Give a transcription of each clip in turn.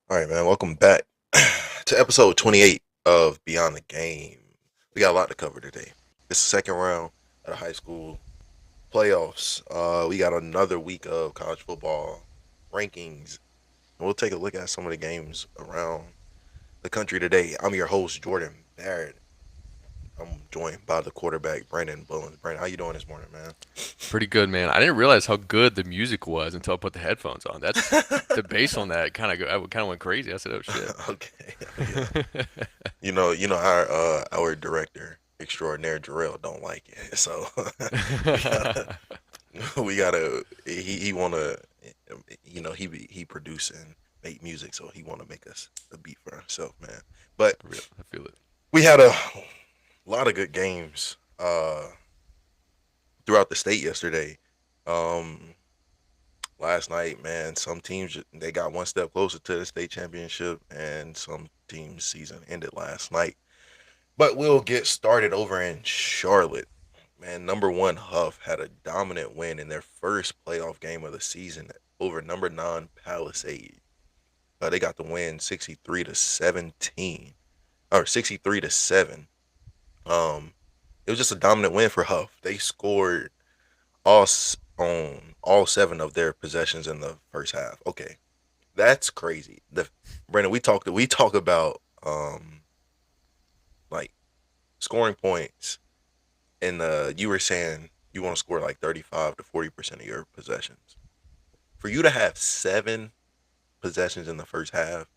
All right, man. Welcome back to episode 28 of Beyond the Game. We got a lot to cover today. It's the second round of the high school playoffs. We got another week of college football rankings. And we'll take a look at some of the games around the country today. I'm your host, Jordan Barrett. I'm joined by the quarterback, Brandon Bullens. Brandon, how you doing this morning, man? Pretty good, man. I didn't realize how good the music was until I put the headphones on. That's the bass on that I kind of went crazy. I said, "Oh shit." Okay. Yeah. You know our director extraordinaire Jarrell don't like it, so we gotta we gotta he wanna he produce and make music, so he wanna make us a beat for himself, man. But For real, I feel it. we had a lot of good games throughout the state yesterday. Um, Last night, man, some teams they got one step closer to the state championship, and some teams' season ended last night. But we'll get started over in Charlotte. Man, number one Huff had a dominant win in their first playoff game of the season over number nine Palisade. They got the win 63-17 or 63-7. Um, it was just a dominant win for Huff. They scored on all seven of their possessions in the first half. Okay, that's crazy. The Brandon, we talk about like scoring points, and you were saying you want to score like 35 to 40% of your possessions. For you to have seven possessions in the first half,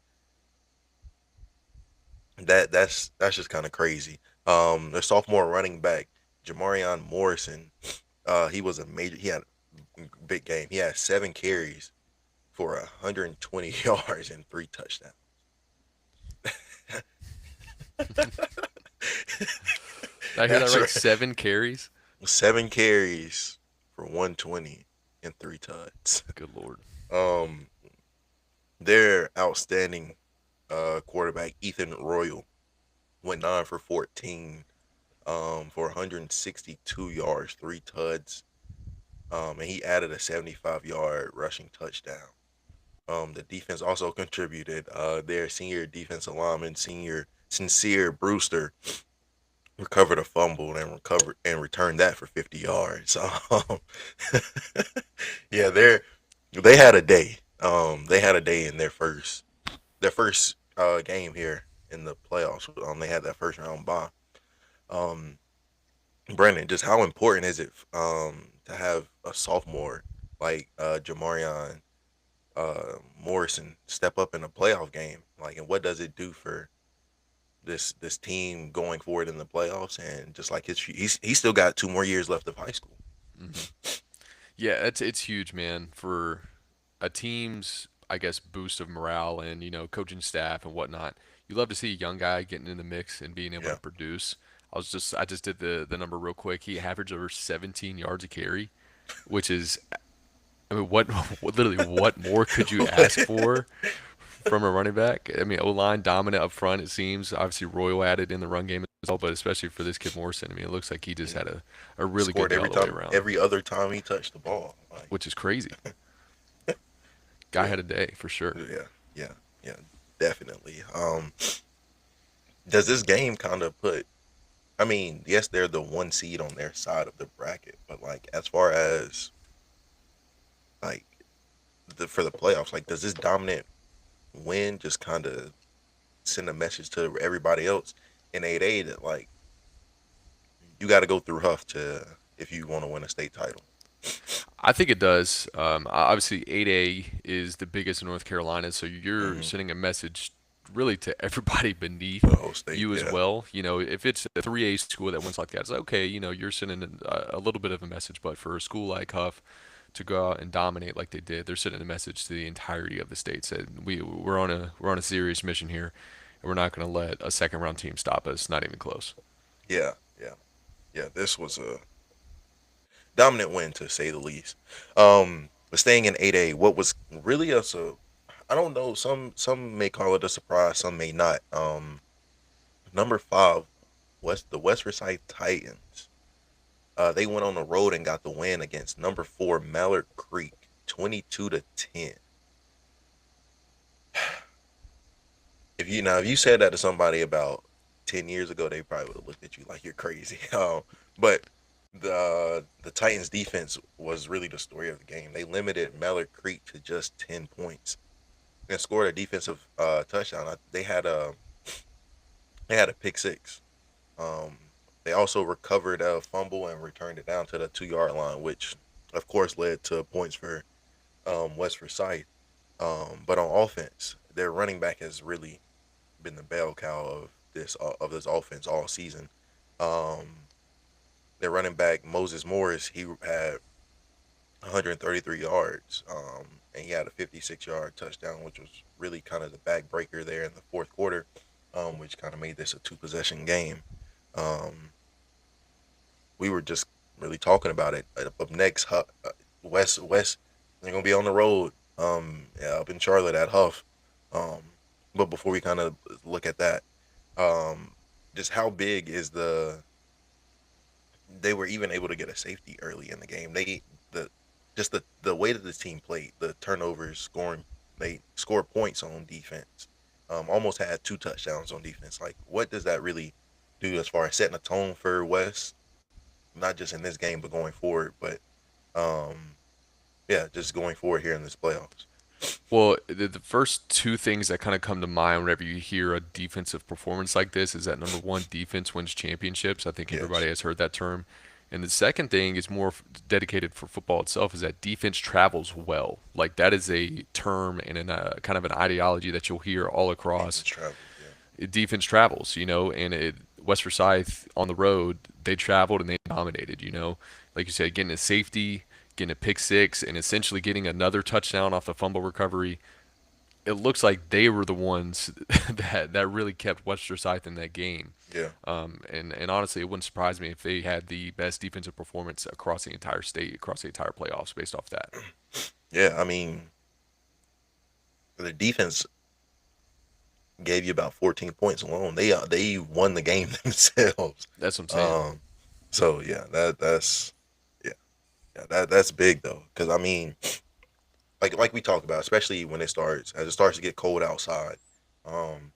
that's just kind of crazy. The sophomore running back Jamarion Morrison, he was a major. He had a big game. He had 7 carries for 120 yards and 3 touchdowns. Did I hear that That's right? right. 7 carries. 7 carries for 120 and 3 touchdowns. Good lord. Um, their outstanding quarterback Ethan Royal went 9 for 14 for 162 yards, 3 tuds. And he added a 75-yard rushing touchdown. The defense also contributed. Their senior defensive lineman, senior Sincere Brewster, recovered a fumble and returned that for 50 yards. Yeah, they had a day. They had a day in their first game here in the playoffs. They had that first round bye. Um, Brandon, just how important is it to have a sophomore like Jamarion Morrison step up in a playoff game? Like, and what does it do for this team going forward in the playoffs? And just like he's still got 2 more years left of high school. hmm Yeah, it's huge, man, for a team's, I guess, boost of morale and coaching staff and whatnot. You love to see a young guy getting in the mix and being able Yeah, to produce. I just did the number real quick. He averaged over 17 yards a carry, which is, I mean, literally what more could you ask for from a running back? I mean, O line dominant up front. It seems obviously Royal added in the run game as well, but especially for this kid Morrison, I mean, it looks like he just he had a really good scored day all every the way time, around, every other time he touched the ball. Like, which is crazy. Guy yeah, had a day for sure. yeah, yeah, yeah, definitely. Does this game kind of put? I mean, yes, they're the one seed on their side of the bracket, but like as far as like for the playoffs, like does this dominant win just kind of send a message to everybody else in 8A that like you got to go through Huff to if you want to win a state title. I think it does. Obviously, 8A is the biggest in North Carolina, so you're Hmm. sending a message really to everybody beneath The whole state, you as yeah, well. If it's a 3A school that wins like that, it's like, okay, you're sending a little bit of a message, but for a school like Huff to go out and dominate like they did, they're sending a message to the entirety of the state. Said we're on a serious mission here, and we're not going to let a second round team stop us. Not even close. yeah, yeah, yeah. This was a dominant win to say the least. But staying in 8A, what was really a so I don't know. Some may call it a surprise, some may not. Number 5, the West Forsyth Titans. They went on the road and got the win against number 4 Mallard Creek, 22-10. If you said that to somebody about 10 years ago, they probably would have looked at you like you're crazy. But the Titans defense was really the story of the game. They limited Mallard Creek to just 10 points and scored a defensive touchdown. They had a pick six. Um, they also recovered a fumble and returned it down to the 2 yard line, which of course led to points for West Forsyth. But on offense, their running back has really been the bell cow of this offense all season. Um, their running back Moses Morris, he had 133 yards, and he had a 56-yard touchdown, which was really kind of the backbreaker there in the fourth quarter, which kind of made this a two-possession game. Um, we were just really talking about it. Up next, West, they're gonna be on the road, yeah, up in Charlotte at Huff. Um, but before we kind of look at that, um, just how big is they were even able to get a safety early in the game. The the way that the team played, the turnovers, they scored points on defense. Almost had 2 touchdowns on defense. Like, what does that really do as far as setting a tone for West, not just in this game but going forward? But um, yeah, just going forward here in this playoffs. Well, the first two things that kind of come to mind whenever you hear a defensive performance like this is that number one, defense wins championships. I think everybody Yes. has heard that term. And the second thing is more dedicated for football itself is that defense travels well. Like that is a term and kind of an ideology that you'll hear all across. Defense travels. Yeah. Defense travels, and West Forsyth on the road, they traveled and they dominated, like you said, getting a safety, getting a pick six, and essentially getting another touchdown off the fumble recovery. It looks like they were the ones that really kept West Forsyth in that game. Yeah. And honestly, it wouldn't surprise me if they had the best defensive performance across the entire state, across the entire playoffs, based off that. Yeah. I mean, the defense gave you about 14 points alone. They won the game themselves. That's what I'm saying. Um, so yeah, that's yeah, yeah, that's big though, because I mean, like we talked about, especially when it starts to get cold outside. Um,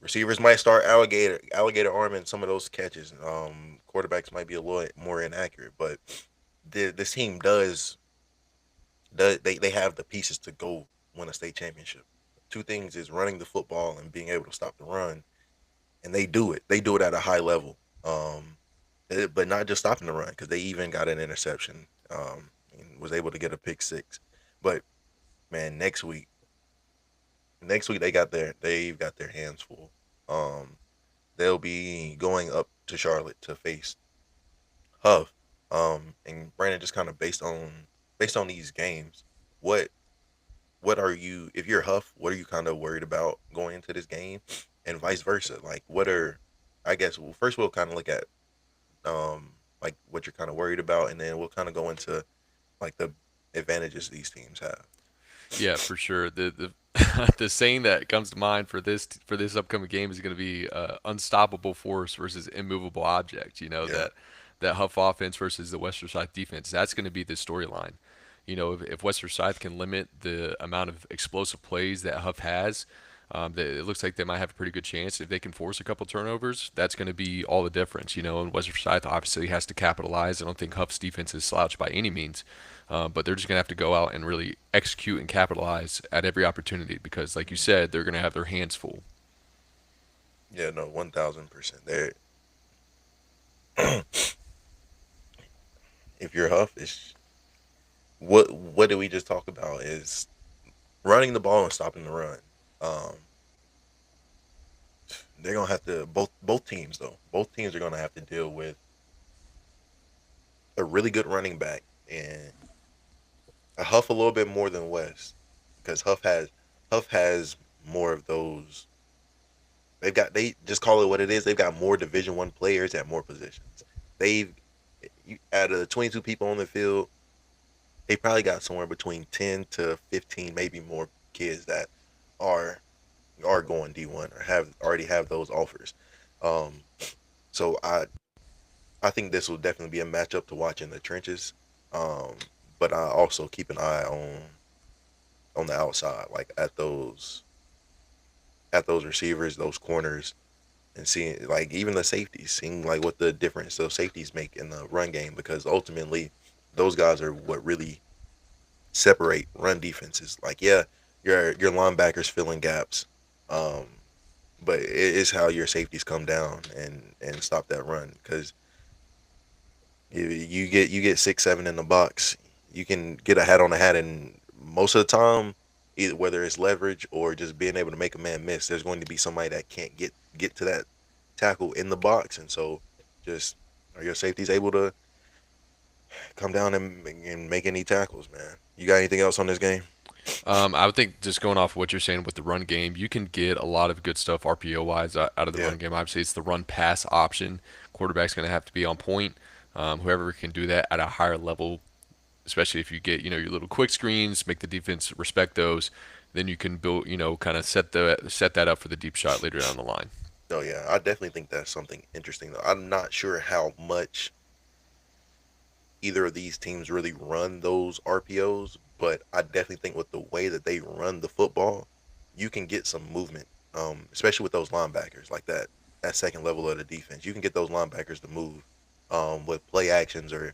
Receivers might start alligator arming some of those catches. Quarterbacks might be a little more inaccurate, but this team they have the pieces to go win a state championship. Two things is running the football and being able to stop the run, and they do it. They do it at a high level. But not just stopping the run because they even got an interception. And was able to get a pick six. But man, next week they've got their hands full. Um, they'll be going up to Charlotte to face Huff. And Brandon, just kind of based on these games, what what are you if you're Huff, what are you kind of worried about going into this game, and vice versa? Like, what are I guess well, first we'll kind of look at like what you're kind of worried about, and then we'll kind of go into like the advantages these teams have. Yeah, for sure. The the saying that comes to mind for this upcoming game is going to be unstoppable force versus immovable object. Yeah, That Huff offense versus the Western Side defense. That's going to be the storyline. If Western Side can limit the amount of explosive plays that Huff has, It looks like they might have a pretty good chance if they can force a couple turnovers. That's going to be all the difference, you know. And West Forsyth obviously has to capitalize. I don't think Huff's defense is slouched by any means, but they're just going to have to go out and really execute and capitalize at every opportunity because, like you said, they're going to have their hands full. Yeah, no, 1000%. There, if you're Huff, it's what did we just talk about? Is running the ball and stopping the run. Um, they're gonna have to both teams though. Both teams are gonna have to deal with a really good running back and a Huff a little bit more than West because Huff has more of those. They just call it what it is. They've got more Division 1 players at more positions. They've out of the 22 people on the field, they probably got somewhere between 10 to 15, maybe more kids that are are going D1 or have already have those offers. Um, so I think this will definitely be a matchup to watch in the trenches. Um, but I also keep an eye on the outside, like at those receivers, those corners, and seeing like even the safeties, seeing like what the difference those safeties make in the run game because ultimately those guys are what really separate run defenses. Like yeah, your linebackers filling gaps, um, but it is how your safeties come down and stop that run because you get 6 7 in the box, you can get a hat on a hat, and most of the time, either whether it's leverage or just being able to make a man miss, there's going to be somebody that can't get to that tackle in the box, and so just are your safeties able to come down and make any tackles, man? You got anything else on this game? I would think just going off what you're saying with the run game, you can get a lot of good stuff RPO wise out of the Yeah. run game. Obviously, it's the run pass option. Quarterback's going to have to be on point. Whoever can do that at a higher level, especially if you get your little quick screens, make the defense respect those, then you can build kind of set that up for the deep shot later down the line. Oh yeah, I definitely think that's something interesting though. I'm not sure how much either of these teams really run those RPOs, but I definitely think with the way that they run the football, you can get some movement, especially with those linebackers, like that second level of the defense. You can get those linebackers to move with play actions or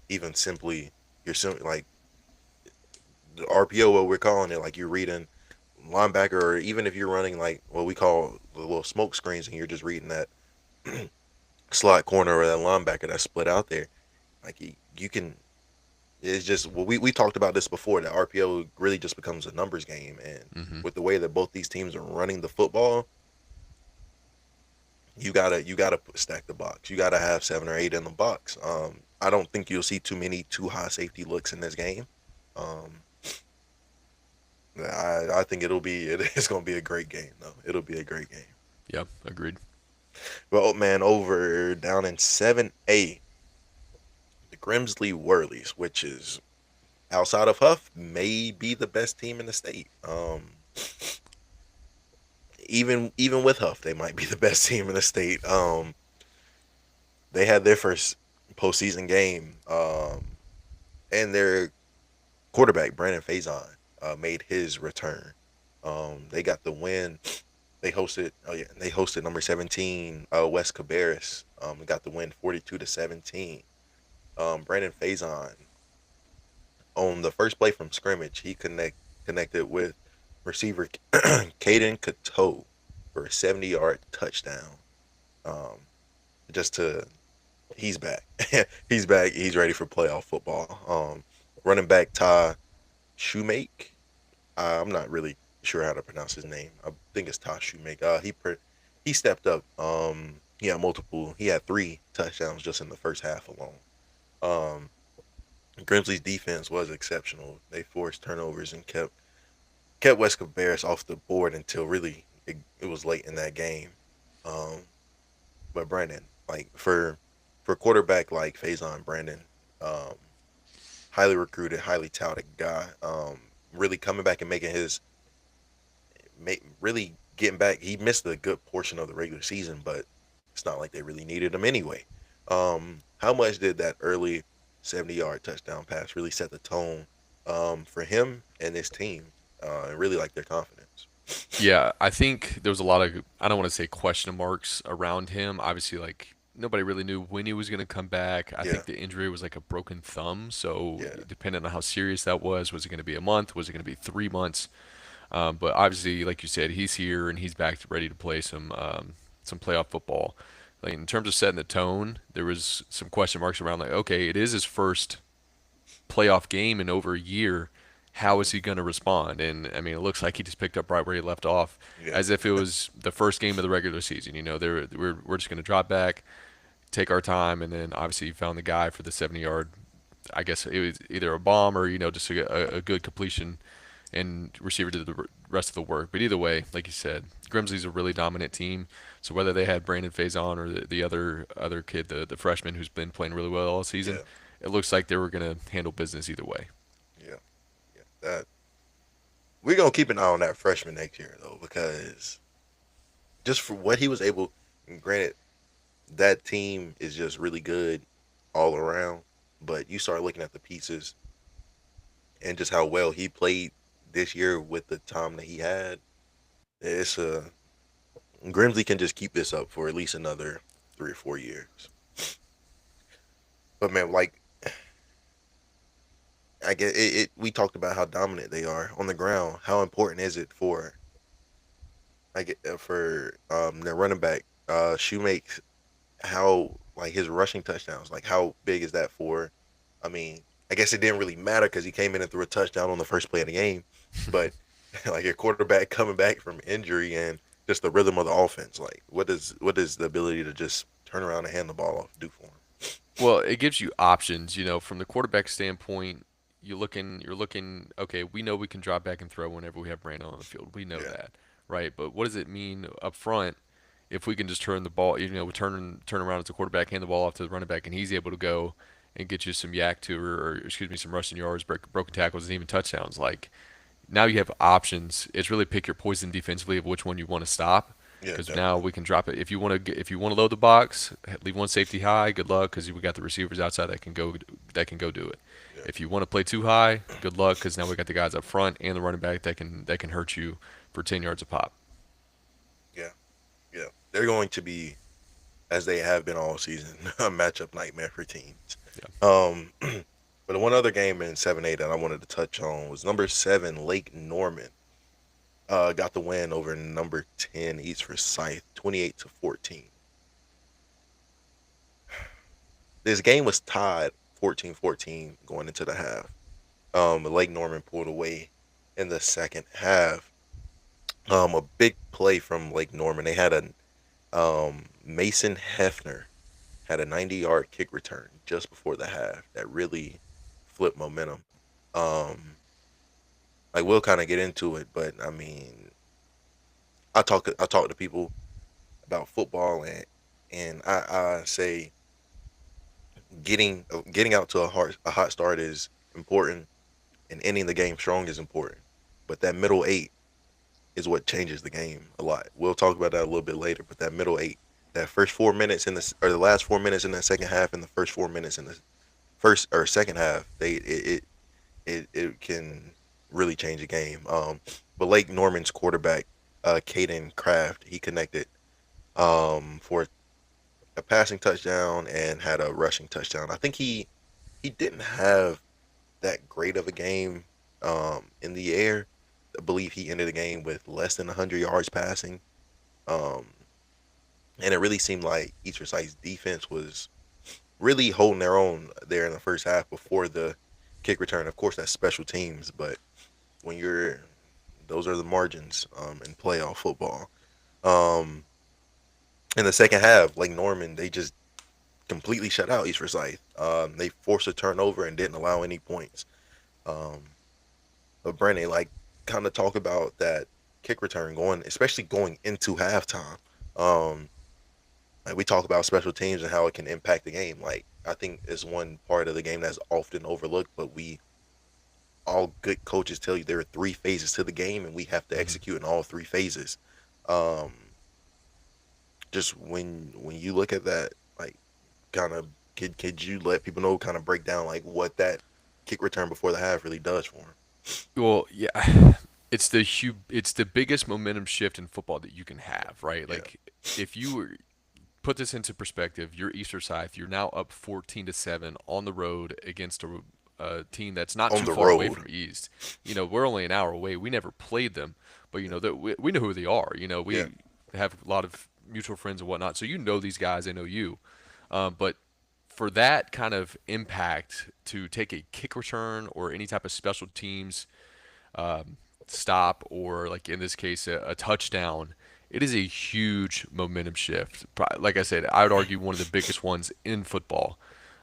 even simply like the RPO, what we're calling it, like you're reading linebacker, or even if you're running like what we call the little smoke screens and you're just reading that slot corner or that linebacker that's split out there, like you can. It's just well, we talked about this before. That RPO really just becomes a numbers game, and Hmm. with the way that both these teams are running the football, you gotta stack the box. You gotta have 7 or 8 in the box. I don't think you'll see too many too high safety looks in this game. Um, I think it's gonna be a great game though. It'll be a great game. Yep, agreed. Well, man, over down in 7A, the Grimsley Whirlies, which is outside of Huff, may be the best team in the state. Even with Huff, they might be the best team in the state. They had their first postseason game, and their quarterback Brandon Faison made his return. They got the win. They hosted number 17 West Cabarrus. Got the win 42-17. Brandon Faison on the first play from scrimmage, he connected with receiver Caden Cateau for a 70-yard touchdown. Um, just to he's back. He's back. He's ready for playoff football. Running back Ty Shoemake. I'm not really sure how to pronounce his name. I think it's Ty Shoemake. He stepped up. He had 3 touchdowns just in the first half alone. Um, Grimsley's defense was exceptional. They forced turnovers and kept West Cabarrus off the board until really it was late in that game. Um, but Brandon, like for quarterback like Faison Brandon, um, highly recruited, highly touted guy. Really coming back and making really getting back. He missed a good portion of the regular season, but it's not like they really needed him anyway. How much did that early 70-yard touchdown pass really set the tone for him and his team, and really like their confidence? Yeah, I think there was a lot of, I don't want to say question marks around him. Obviously, like nobody really knew when he was going to come back. I Yeah, think the injury was like a broken thumb, so yeah, depending on how serious that was it going to be a month? Was it going to be 3 months? But obviously, like you said, he's here and he's back ready to play some playoff football. Like in terms of setting the tone, there was some question marks around like, okay, it is his first playoff game in over a year. How is hmm he going to respond? And I mean, it looks like he just picked up right where he left off, yeah, as if it was the first game of the regular season. You know, we're just going to drop back, take our time, and then obviously you found the guy for the 70-yard. I guess it was either a bomb or just a good completion and receiver did the rest of the work. But either way, like you said, Grimsley's a really dominant team. So whether they had Brandon Faison or the other kid, the freshman who's been playing really well all season, yeah, it looks like they were going to handle business either way. yeah, yeah. That we're gonna keep an eye on that freshman next year though, because just for what he was able. Granted, that team is just really good all around, but you start looking at the pieces and just how well he played this year with the time that he had. It's Grimsley can just keep this up for at least another 3 or 4 years. But man, like I get it, we talked about how dominant they are on the ground. How important is it for I get for their running back Shoemaker? How like his rushing touchdowns? Like how big is that for? I mean, I guess it didn't really matter because he came in and threw a touchdown on the first play of the game, but like your quarterback coming back from injury and just the rhythm of the offense. Like what does the ability to just turn around and hand the ball off do for him? Well, it gives you options, from the quarterback standpoint. You're looking. Okay, we know we can drop back and throw whenever we have Brandon on the field. We know Yeah, that, right? But what does it mean up front if we can just turn the ball, turn around as a quarterback, hand the ball off to the running back, and he's able to go and get you some yak to, or excuse me, some rushing yards, broken tackles, and even touchdowns. Like now you have options. It's really pick your poison defensively of which one you want to stop. yeah, Because now definitely. we can drop it. If you want to load the box, leave one safety high. Good luck, because we got the receivers outside that can go do it. Yeah, If you want to play too high, good luck, because now we got the guys up front and the running back that can hurt you for 10 yards a pop. yeah, yeah. They're going to be as they have been all season a matchup nightmare for teams. Yeah. But the one other game in 7A that I wanted to touch on was number 7 Lake Norman. Got the win over number 10 East Forsyth, 28-14. This game was tied 14-14 going into the half. Lake Norman pulled away in the second half. A big play from Lake Norman. They had a Mason Hefner had a 90-yard kick return just before the half that really flipped momentum. Um, like we'll kind of get into it, but I mean, I talk to people about football and I say getting out to a hot start is important and ending the game strong is important. But that middle eight is what changes the game a lot. We'll talk about that a little bit later. But that middle eight, that first 4 minutes in the last 4 minutes in the second half, and the first 4 minutes in the first or second half, it can really change a game. But Lake Norman's quarterback, Caden Kraft, he connected for a passing touchdown and had a rushing touchdown. I think he didn't have that great of a game in the air. I believe he ended the game with less than 100 yards passing. Um, and it really seemed like East Forsyth's defense was really holding their own there in the first half before the kick return. Of course, that's special teams, but when you're those are the margins in playoff football. Um, in the second half, Lake Norman, they just completely shut out East Forsyth. They forced a turnover and didn't allow any points. Um, but Brandon, like, kind of talk about that kick return going, especially going into halftime. Um, like we talk about special teams and how it can impact the game. Like I think it's one part of the game that's often overlooked, but we all good coaches tell you there are 3 phases to the game, and we have to Hmm. execute in all 3 phases. Um, just when you look at that, like kind of could you let people know, kind of break down like what that kick return before the half really does for them? Well, yeah. it's the biggest momentum shift in football that you can have, right? Yeah. Like if you put this into perspective, you're Easter Scythe, you're now up 14-7 on the road against a team that's not On too the far away road. from East. We're only an hour away. We never played them, but Yeah. that we know who they are. Yeah. We have a lot of mutual friends and whatnot, so you know these guys, they know you. But for that kind of impact to take a kick return or any type of special teams stop, or like in this case a touchdown, it is a huge momentum shift. Like I said, I would argue one of the biggest ones in football.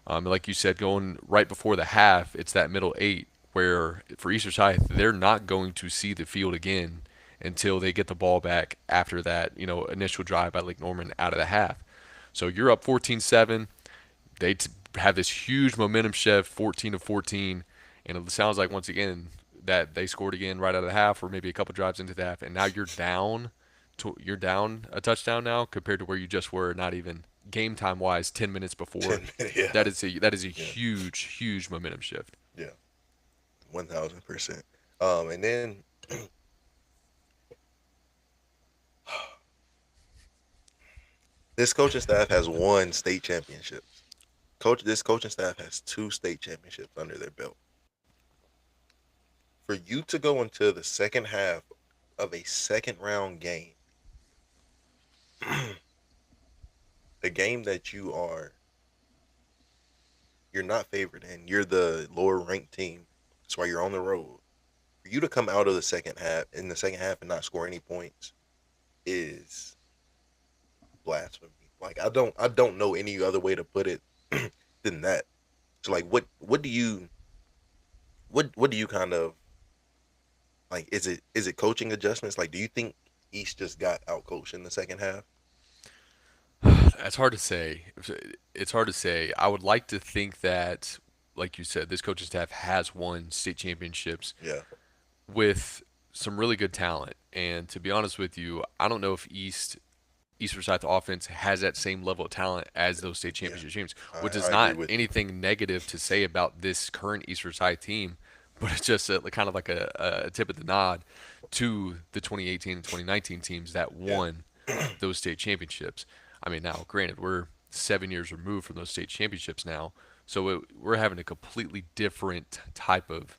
Like you said, going right before the half, it's that middle eight where for Easter Scythe, they're not going to see the field again until they get the ball back after that, initial drive by Lake Norman out of the half. So you're up 14-7. They have this huge momentum shift, 14-14, and it sounds like once again that they scored again right out of the half, or maybe a couple drives into the half, and now you're down. You're down a touchdown now compared to where you just were. Not even game time wise, 10 minutes before. 10 minutes. Yeah. That is a Yeah. huge momentum shift. Yeah. 1000%. And then this coaching staff has won state championships. This coaching staff has 2 state championships under their belt. For you to go into the second half of a second round game, the game that you're not favored in, you're the lower ranked team. That's why you're on the road. For you to come out of the second half and not score any points is blasphemy. Like I don't know any other way to put it than that. So like what do you kind of like, is it coaching adjustments? Like, do you think East just got outcoached in the second half? It's hard to say. It's hard to say. I would like to think that, like you said, this coaching staff has won state championships Yeah. with some really good talent. And to be honest with you, I don't know if East Forsyth offense has that same level of talent as those state Yeah. championship teams, which I is agree not with you. anything negative to say about this current East Forsyth team, but it's just kind of like a tip of the nod to the 2018 and 2019 teams that Yeah. won those state championships. I mean, now granted, we're 7 years removed from those state championships now, so we're having a completely different type of,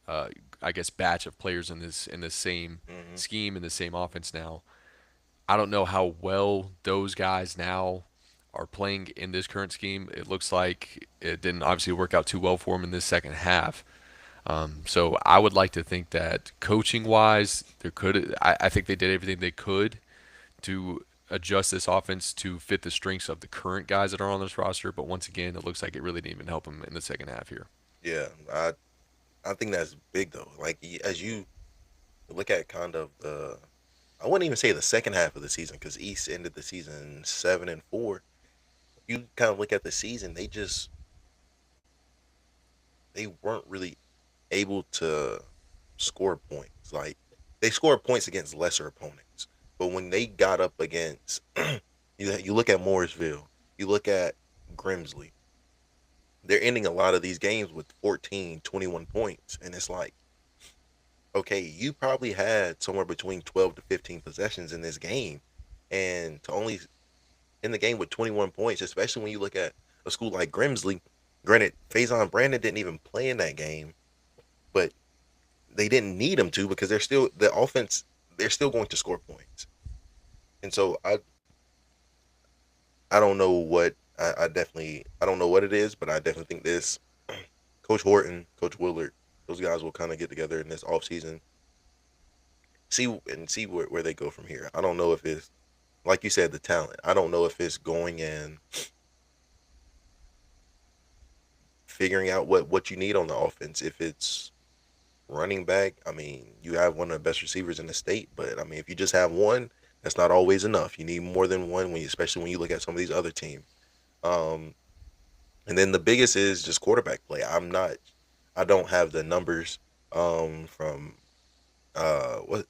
uh, I guess, batch of players in this same Hmm. scheme, in the same offense now. I don't know how well those guys now are playing in this current scheme. It looks like it didn't obviously work out too well for them in this second half. So I would like to think that coaching wise, I think they did everything they could to adjust this offense to fit the strengths of the current guys that are on this roster. But once again, it looks like it really didn't even help them in the second half here. Yeah. I think that's big though. Like as you look at kind of I wouldn't even say the second half of the season because East ended the season 7-4. You kind of look at the season, they weren't really able to score points. Like they scored points against lesser opponents, but when they got up against you look at Morrisville, you look at Grimsley, they're ending a lot of these games with 14, 21 points, and it's like, okay, you probably had somewhere between 12 to 15 possessions in this game, and to only in the game with 21 points, especially when you look at a school like Grimsley. Granted, Faison Brandon didn't even play in that game, but they didn't need him to because they're still the offense. They're still going to score points, and so I don't know what I definitely I don't know what it is, but I definitely think this Coach Horton, Coach Willard, those guys will kind of get together in this offseason, see where they go from here. I don't know if it's like you said the talent. I don't know if it's going and figuring out what you need on the offense. If it's running back, I mean, you have one of the best receivers in the state, but I mean, if you just have one, that's not always enough. You need more than one especially when you look at some of these other teams. Um, and then the biggest is just quarterback play. I don't have the numbers from what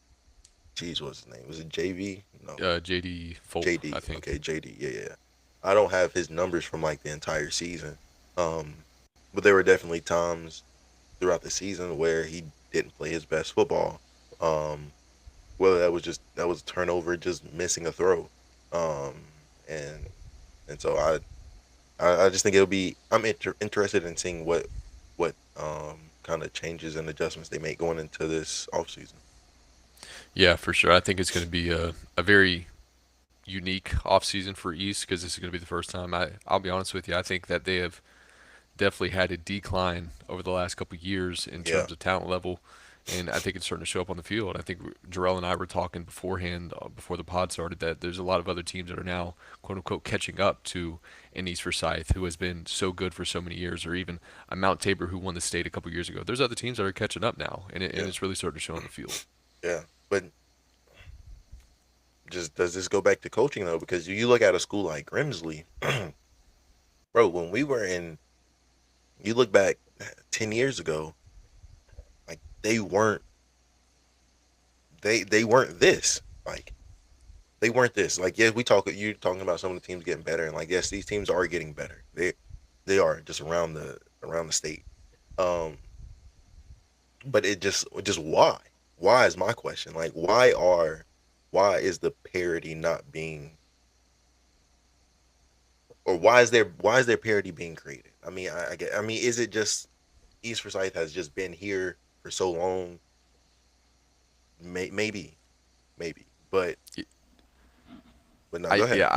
geez, what's his name? Was it JV? No, JD Folk, I JD. think. Okay, JD. Yeah, yeah. I don't have his numbers from like the entire season. Um, but there were definitely times throughout the season where he didn't play his best football. Um, whether that was a turnover, just missing a throw, um, and so I just think it'll be. I'm interested in seeing what kind of changes and adjustments they make going into this offseason. Yeah, for sure. I think it's going to be a very unique offseason for East because this is going to be the first time. I'll be honest with you. I think that they have definitely had a decline over the last couple of years in Yeah, terms of talent level, and I think it's starting to show up on the field. I think Jarrell and I were talking beforehand, before the pod started, that there's a lot of other teams that are now quote unquote catching up to an East Forsyth who has been so good for so many years, or even a Mount Tabor who won the state a couple years ago. There's other teams that are catching up now, and yeah, it's really starting to show on the field. yeah. But just does this go back to coaching though? Because you look at a school like Grimsley, bro. When we were in, you look back 10 years ago, like they weren't this. Like they weren't this. Like yes, we talk. You talking about some of the teams getting better, and like yes, these teams are getting better. They are just around the state. Um, but just why? Why is my question? Like why is the parity not being, or why is there parity being created? I mean, I get. I mean, is it just East Forsyth has just been here for so long? Maybe, maybe, but no, go I ahead. yeah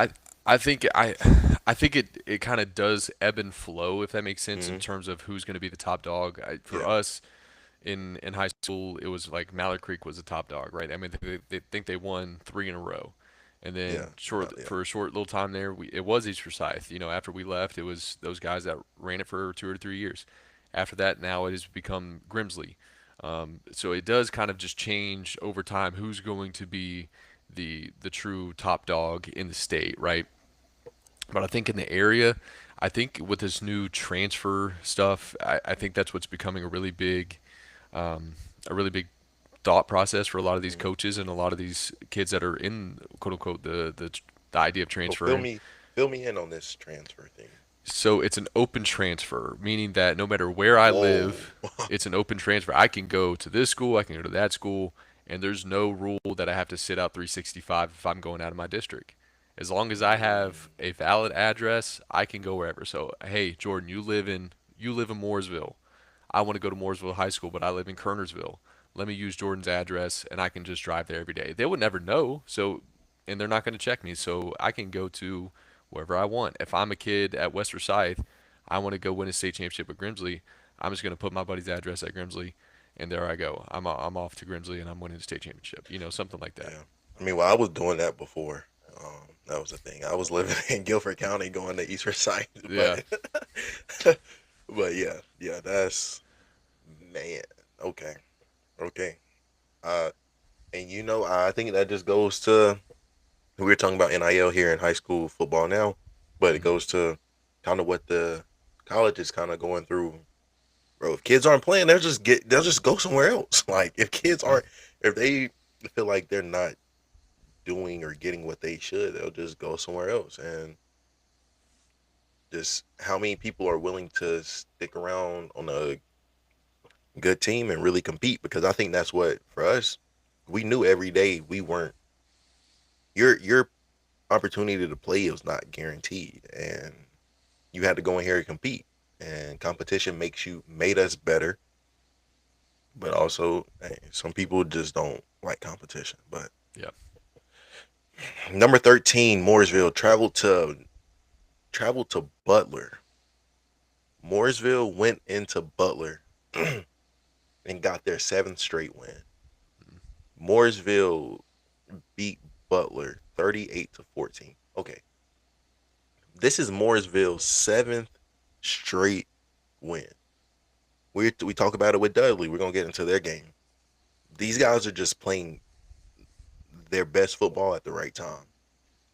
I think I think it kind of does ebb and flow if that makes sense in Hmm. terms of who's going to be the top dog. For Yeah. us in high school, it was like Mallard Creek was the top dog, right? I mean, they think they won three in a row, and Yeah. then Yeah. for a short little time there, it was East Forsyth. You know, after we left, it was those guys that ran it for 2 or 3 years. After that, now it has become Grimsley. So it does kind of just change over time who's going to be the true top dog in the state, right? But I think in the area, I think with this new transfer stuff, I think that's what's becoming um, a really big thought process for a lot of these Hmm. coaches and a lot of these kids that are in quote unquote the idea of So transferring. fill me in on this transfer thing. So it's an open transfer, meaning that no matter where I Whoa. live, it's an open transfer. I can go to this school, I can go to that school, and there's no rule that I have to sit out 365 if I'm going out of my district. As long as I have Mm, a valid address, I can go wherever. So, hey, Jordan, you live in Mooresville. I want to go to Mooresville High School, but I live in Kernersville. Let me use Jordan's address, and I can just drive there every day. They would never know, so and they're not going to check me, so I can go to wherever I want. If I'm a kid at West Forsyth, I want to go win a state championship at Grimsley. I'm just going to put my buddy's address at Grimsley, and there I go. I'm off to Grimsley, and I'm winning the state championship. You know, something like that. yeah. I mean, well, I was doing that before. That was the thing. I was living in Guilford County, going to East Forsyth, Yeah, but but yeah, yeah. That's man. Okay, okay. Uh, and I think that just goes to, we were talking about NIL here in high school football now, but it hmm goes to kind of what the college is kind of going through. Bro, if kids aren't playing, they'll just go somewhere else. Like if kids yeah, aren't, if they feel like they're not doing or getting what they should, they'll just go somewhere else. And just how many people are willing to stick around on a good team and really compete? Because I think that's what for us, we knew every day we weren't, your opportunity to play was not guaranteed, and you had to go in here and compete. And competition made us better, but hmm also hey, some people just don't like competition. But yeah. number 13, Mooresville traveled to Butler. Mooresville went into Butler and got their seventh straight win. Mooresville beat Butler 38 to 14. Okay, this is Mooresville's seventh straight win. We talk about it with Dudley. We're gonna get into their game. These guys are just playing their best football at the right time.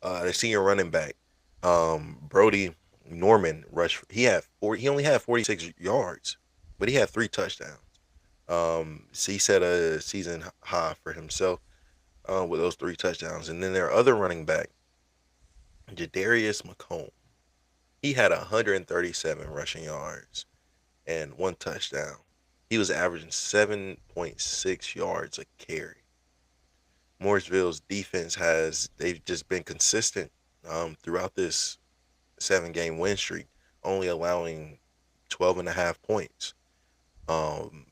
Their senior running back, Brody Norman, rushed. He only had 46 yards, but he had three touchdowns. So he set a season high for himself with those three touchdowns. And then their other running back, Jadarius McComb, he had 137 rushing yards and one touchdown. He was averaging 7.6 yards a carry. Mooresville's defense they've just been consistent throughout this 7 game win streak, only allowing 12 and a half points. Um,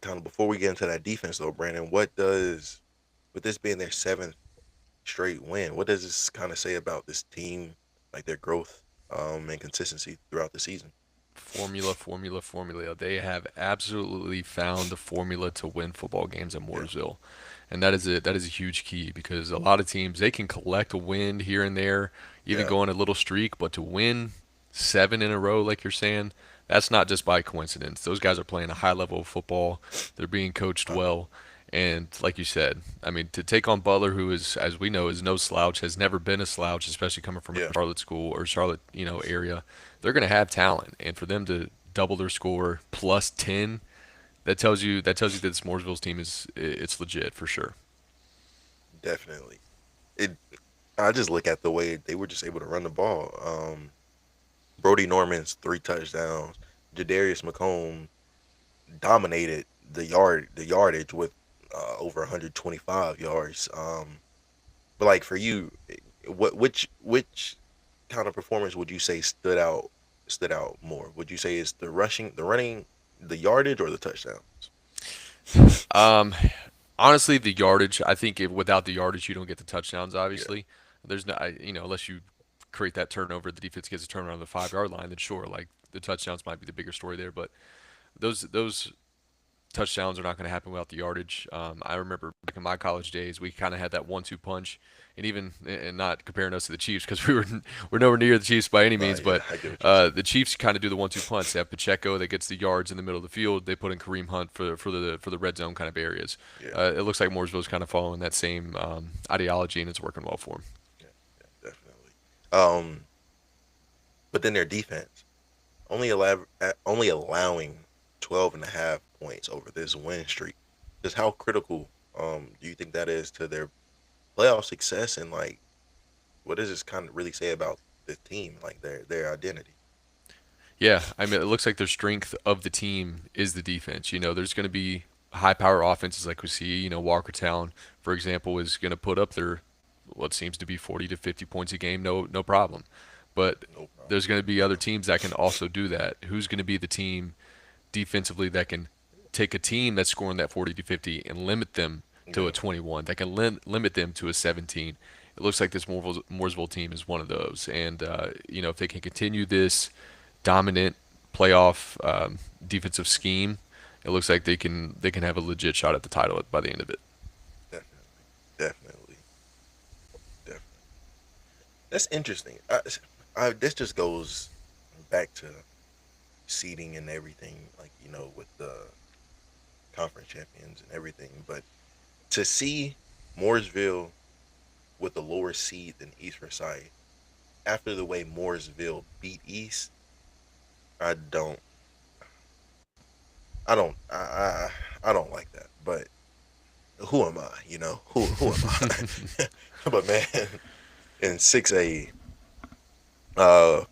kind of before we get into that defense though, Brandon, with this being their seventh straight win, what does this kind of say about this team, like their growth and consistency throughout the season? Formula, formula, formula. They have absolutely found the formula to win football games at Yeah, Mooresville. And that is a huge key because a lot of teams they can collect a win here and there, even yeah, go on a little streak, but to win 7 in a row, like you're saying, that's not just by coincidence. Those guys are playing a high level of football. They're being coached uh huh, well. And like you said, I mean, to take on Butler, who is, as we know, is no slouch, has never been a slouch, especially coming from a yeah, Charlotte school or Charlotte, area, they're going to have talent. And for them to double their score plus 10, that tells you that this Mooresville's team it's legit for sure. definitely. It. I just look at the way they were just able to run the ball. Brody Norman's 3 touchdowns. Jadarius McComb dominated the yardage with over 125 yards. But like for you, which kind of performance would you say stood out more? Would you say it's the running, the yardage, or the touchdowns? Um, Honestly, the yardage. I think without the yardage, you don't get the touchdowns. Yeah, Obviously, there's no, unless you create that turnover, the defense gets a turnover on the 5 yard line. Then sure, like the touchdowns might be the bigger story there. But those touchdowns are not going to happen without the yardage. I remember back in my college days, we kind of had that 1-2 punch, and even and not comparing us to the Chiefs because we're nowhere near the Chiefs by any means, yeah, but I get what you're saying. the Chiefs kind of do the 1-2 punch. They have Pacheco that gets the yards in the middle of the field. They put in Kareem Hunt for the red zone kind of areas. Yeah, It looks like Mooresville's kind of following that same ideology, and it's working well for them. yeah, yeah, definitely. Um, but then their defense only allowing 12 and a half points over this win streak. Just how critical do you think that is to their playoff success, and like what does this kind of really say about the team, like their identity? Yeah, I mean, it looks like their strength of the team is the defense. There's going to be high power offenses like we see. Walkertown, for example, is going to put up their what seems to be 40 to 50 points a game, no problem. But No problem. there's going to be other teams that can also do that. Who's going to be the team defensively that can take a team that's scoring that 40 to 50 and limit them to a Yeah, 21, that can limit them to a 17? It looks like this Mooresville team is one of those. And, if they can continue this dominant playoff defensive scheme, it looks like they can have a legit shot at the title by the end of it. definitely, definitely, definitely. That's interesting. This just goes back to seeding and everything, like with the conference champions and everything. But to see Mooresville with a lower seed than East Forsyth after the way Mooresville beat East, I don't, I don't, I don't like that. But who am I? Who am I? But man, in 6A,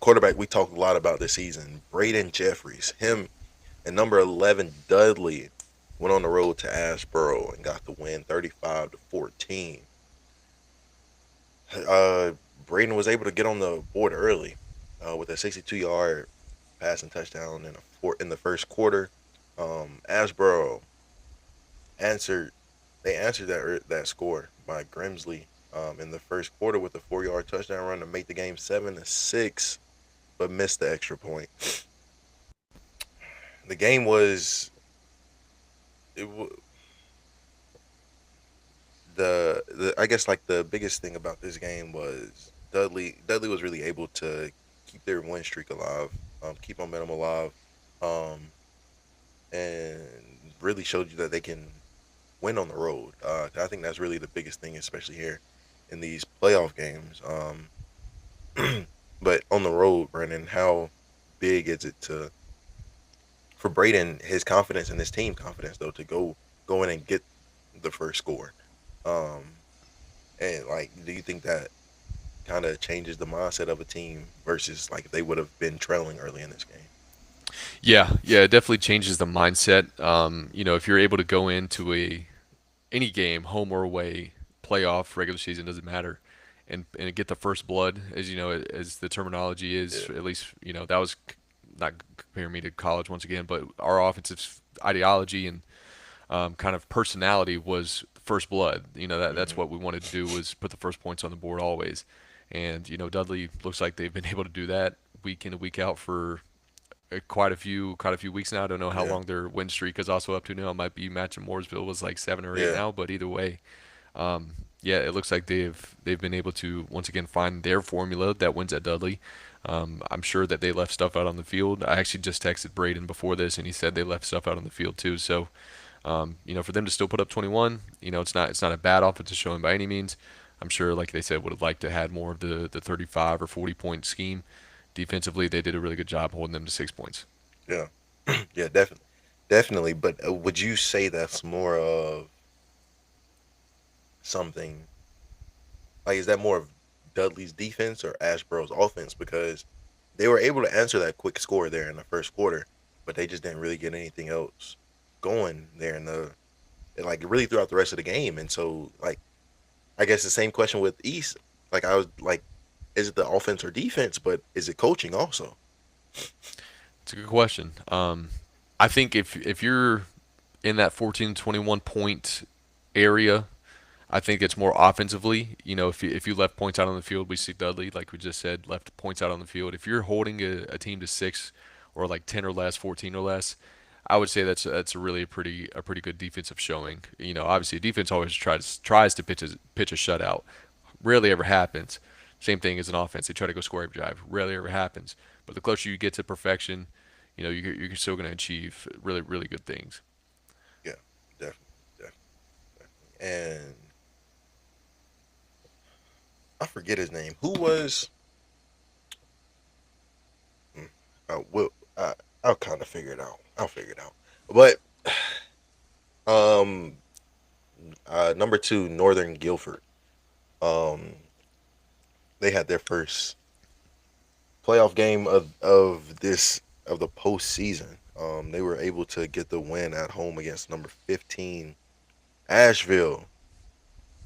quarterback we talked a lot about this season, Braden Jeffries, him and number 11 Dudley went on the road to Ashboro and got the win 35-14. Uh, Braden was able to get on the board early with a 62-yard passing touchdown in the first quarter. Ashboro answered they answered that score by Grimsley in the first quarter with a 4-yard touchdown run to make the game 7-6, but missed the extra point. The game was it, the I guess like the biggest thing about this game was Dudley was really able to keep their win streak alive, keep momentum alive, um, and really showed you that they can win on the road. I think that's really the biggest thing, especially here in these playoff games. But on the road, Brennan, how big is it to for Braden his confidence and his team confidence though to go in and get the first score? Um, and like, do you think that kind of changes the mindset of a team versus like if they would have been trailing early in this game? Yeah, it definitely changes the mindset. If you're able to go into a any game, home or away, playoff, regular season, doesn't matter, and get the first blood, as you know, as the terminology is, Yeah. at least that was not comparing me to college once again, but our offensive ideology and kind of personality was first blood. That's Hmm. what we wanted to do, was put the first points on the board always, and Dudley looks like they've been able to do that week in and week out for quite a few weeks now. I don't know how Yeah. long their win streak is also up to now. It might be matching Mooresville was like 7 or 8 Yeah. now, but either way, yeah, it looks like they've been able to once again find their formula that wins at Dudley. I'm sure that they left stuff out on the field. I actually just texted Braden before this, and he said they left stuff out on the field too. So, for them to still put up 21, it's not a bad offensive showing by any means. I'm sure, like they said, would have liked to had more of the 35 or 40 point scheme. Defensively, they did a really good job holding them to 6 points. Yeah. Yeah. Definitely. Definitely. But would you say that's more of something like, is that more of Dudley's defense or Ashboro's offense? Because they were able to answer that quick score there in the first quarter, but they just didn't really get anything else going there in the like really throughout the rest of the game. And so, like, I guess the same question with East. Like, I was like, is it the offense or defense? But is it coaching also? It's a good question. I think if you're in that 14 to 21 point area, I think it's more offensively. If you left points out on the field, we see Dudley, like we just said, left points out on the field. If you're holding a team to 6 or like 10 or less, 14 or less, I would say that's a really a pretty good defensive showing. Obviously, defense always tries to pitch a shutout. Rarely ever happens. Same thing as an offense; they try to go score every drive. Rarely ever happens. But the closer you get to perfection, you're still going to achieve really really good things. Yeah, definitely, definitely, definitely. And I forget his name. Who was? mm, well, I'll kind of figure it out. I'll figure it out. But um, number two, Northern Guilford. Um, they had their first playoff game of the postseason. They were able to get the win at home against number 15 Asheville,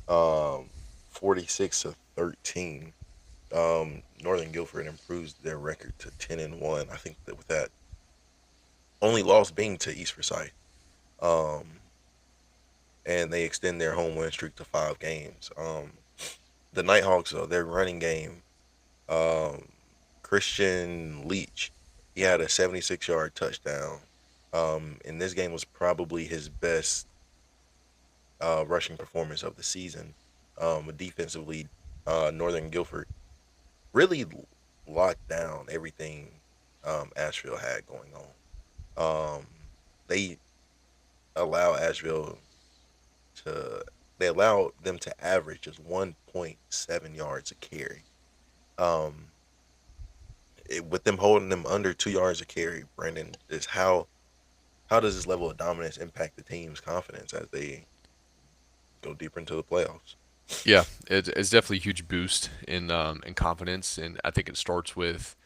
46-13. Northern Guilford improves their record to 10-1. I think that with that only loss being to East Forsyth. Um, and they extend their home win streak to 5 games. The Nighthawks, their running game, um, Christian Leach, he had a 76-yard touchdown. And this game was probably his best rushing performance of the season. Defensively, Northern Guilford really locked down everything Asheville had going on. They allow Asheville to they allow them to average just 1.7 yards a carry. Um, with them holding them under 2 yards a carry, Brandon, is how does this level of dominance impact the team's confidence as they go deeper into the playoffs? Yeah, it's definitely a huge boost in confidence, and I think it starts with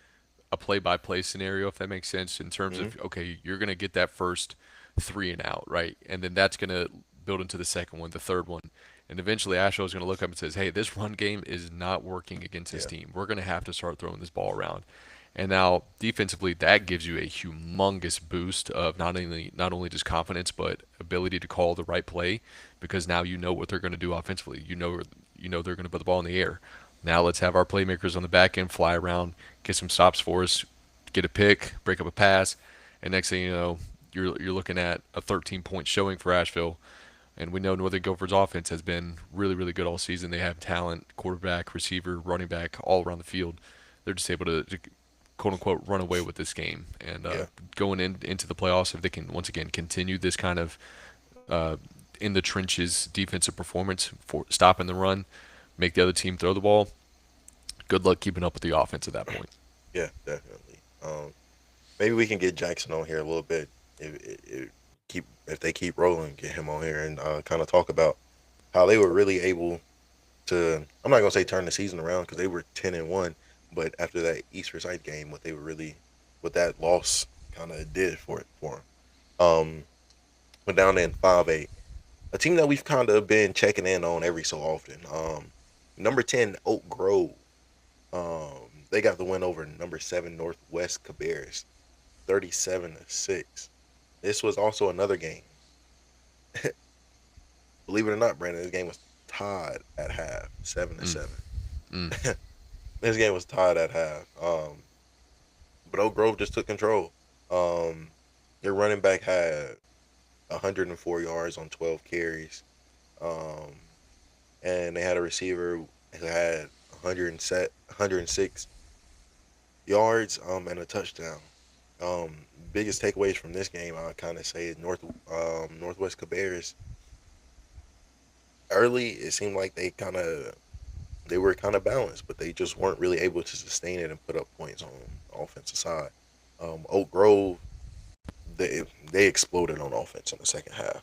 a play-by-play scenario, if that makes sense, in terms Mm-hmm. of, okay, you're gonna get that first three and out, right, and then that's gonna build into the second one, the third one, and eventually Asheville is gonna look up and says, hey, this run game is not working against this Yeah, team. We're gonna have to start throwing this ball around. And now defensively, that gives you a humongous boost of not only just confidence, but ability to call the right play, because now you know what they're going to do offensively. You know they're going to put the ball in the air. Now let's have our playmakers on the back end fly around, get some stops for us, get a pick, break up a pass, and next thing you know, you're looking at a 13-point showing for Asheville. And we know Northern Gophers offense has been really, really good all season. They have talent, quarterback, receiver, running back, all around the field. They're just able to quote unquote run away with this game. And yeah, going into the playoffs, if they can once again continue this kind of uh, in the trenches defensive performance for stopping the run, make the other team throw the ball. Good luck keeping up with the offense at that point. yeah, definitely. Maybe we can get Jackson on here a little bit if they keep rolling, get him on here and kind of talk about how they were really able to. I'm not gonna say turn the season around because they were 10-1, but after that East Forsyth game, what they were really with that loss. kind of did for him. Went down there in 5A, a team that we've kind of been checking in on every so often. Number 10 Oak Grove. They got the win over number 7 Northwest Cabarrus, 37-6. This was also another game. Believe it or not, Brandon, this game was tied at half, 7-7. Mm. This game was tied at half. But Oak Grove just took control. Um, their running back had 104 yards on 12 carries. Um, and they had a receiver who had 106 yards and a touchdown. Biggest takeaways from this game, I kind of say Northwest Cabarrus. Early, it seemed like they were kind of balanced, but they just weren't really able to sustain it and put up points on the offensive side. Oak Grove, they exploded on offense in the second half,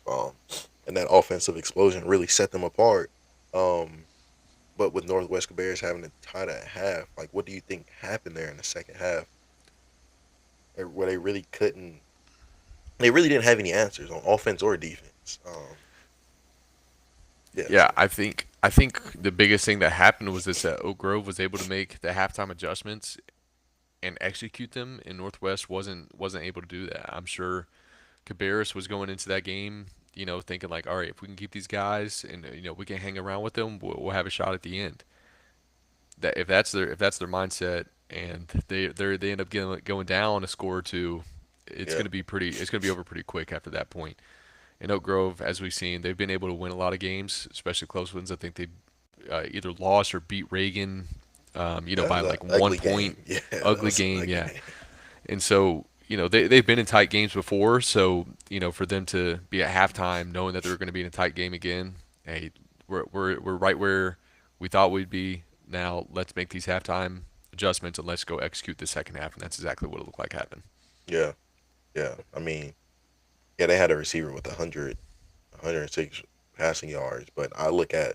and that offensive explosion really set them apart. Um, but with Northwest Cabarrus having to tie that half, like what do you think happened there in the second half, where they really didn't have any answers on offense or defense? Yeah, Yeah, so I think the biggest thing that happened was this that Oak Grove was able to make the halftime adjustments and execute them, and Northwest wasn't able to do that. I'm sure Cabarrus was going into that game, thinking like, all right, if we can keep these guys and we can hang around with them, we'll have a shot at the end. That if that's their mindset, and they end up going down a score or two, yeah, it's gonna be over pretty quick after that point. In Oak Grove, as we've seen, they've been able to win a lot of games, especially close ones. I think they either lost or beat Reagan, that by was an like one ugly game. point. Yeah, that Ugly was an game, ugly yeah. game. And so, they've been in tight games before. So, for them to be at halftime knowing that they were going to be in a tight game again, hey, we're right where we thought we'd be. Now let's make these halftime adjustments and let's go execute the second half. And that's exactly what it looked like happened. Yeah, yeah. I mean, yeah, they had a receiver with 106 passing yards, but I look at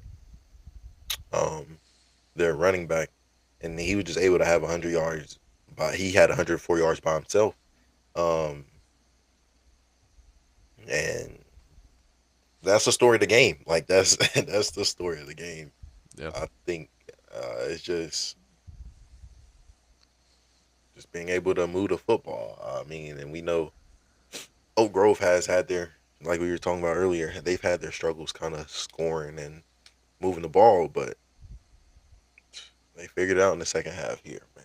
um their running back, and he was just able to have 100 yards. But he had 104 yards by himself. Um, and that's the story of the game. Like that's that's the story of the game. Yep. I think it's just being able to move the football. I mean, and we know Oak Grove has had their, like we were talking about earlier, they've had their struggles kind of scoring and moving the ball, but they figured it out in the second half here, man.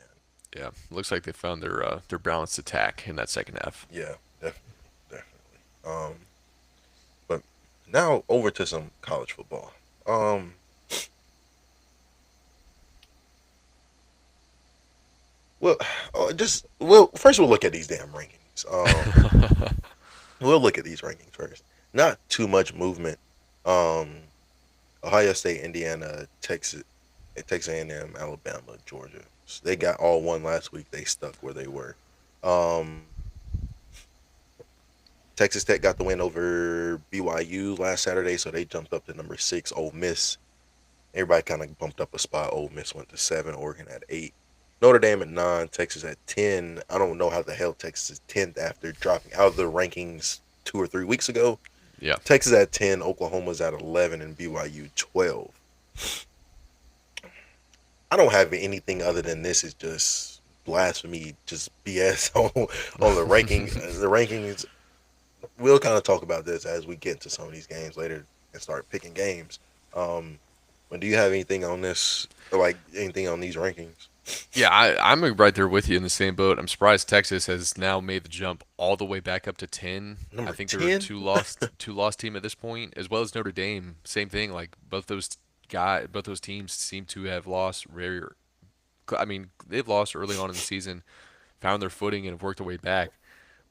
Yeah. Looks like they found their balanced attack in that second half. Yeah, definitely, definitely. But now over to some college football. Um, well, first we'll look at these damn rankings. We'll look at these rankings first. Not too much movement. Um, Ohio State, Indiana, Texas A&M, Alabama, Georgia. So they got all one last week. They stuck where they were. Um, Texas Tech got the win over BYU last Saturday, so they jumped up to number 6. Ole Miss, everybody kind of bumped up a spot. Ole Miss went to 7. Oregon at 8. Notre Dame at 9. Texas at 10. I don't know how the hell Texas is 10th after dropping out of the rankings 2 or 3 weeks ago. Yeah. Texas at 10. Oklahoma's at 11, and BYU 12. I don't have anything other than this is just blasphemy, just BS on the ranking. The rankings. We'll kind of talk about this as we get into some of these games later and start picking games. Um, but do you have anything on this, or like anything on these rankings? Yeah, I'm right there with you in the same boat. I'm surprised Texas has now made the jump all the way back up to 10. I Number think they're a 10. two lost team at this point, as well as Notre Dame. Same thing. Like both those teams seem to have lost rare. I mean, they've lost early on in the season, found their footing, and have worked their way back.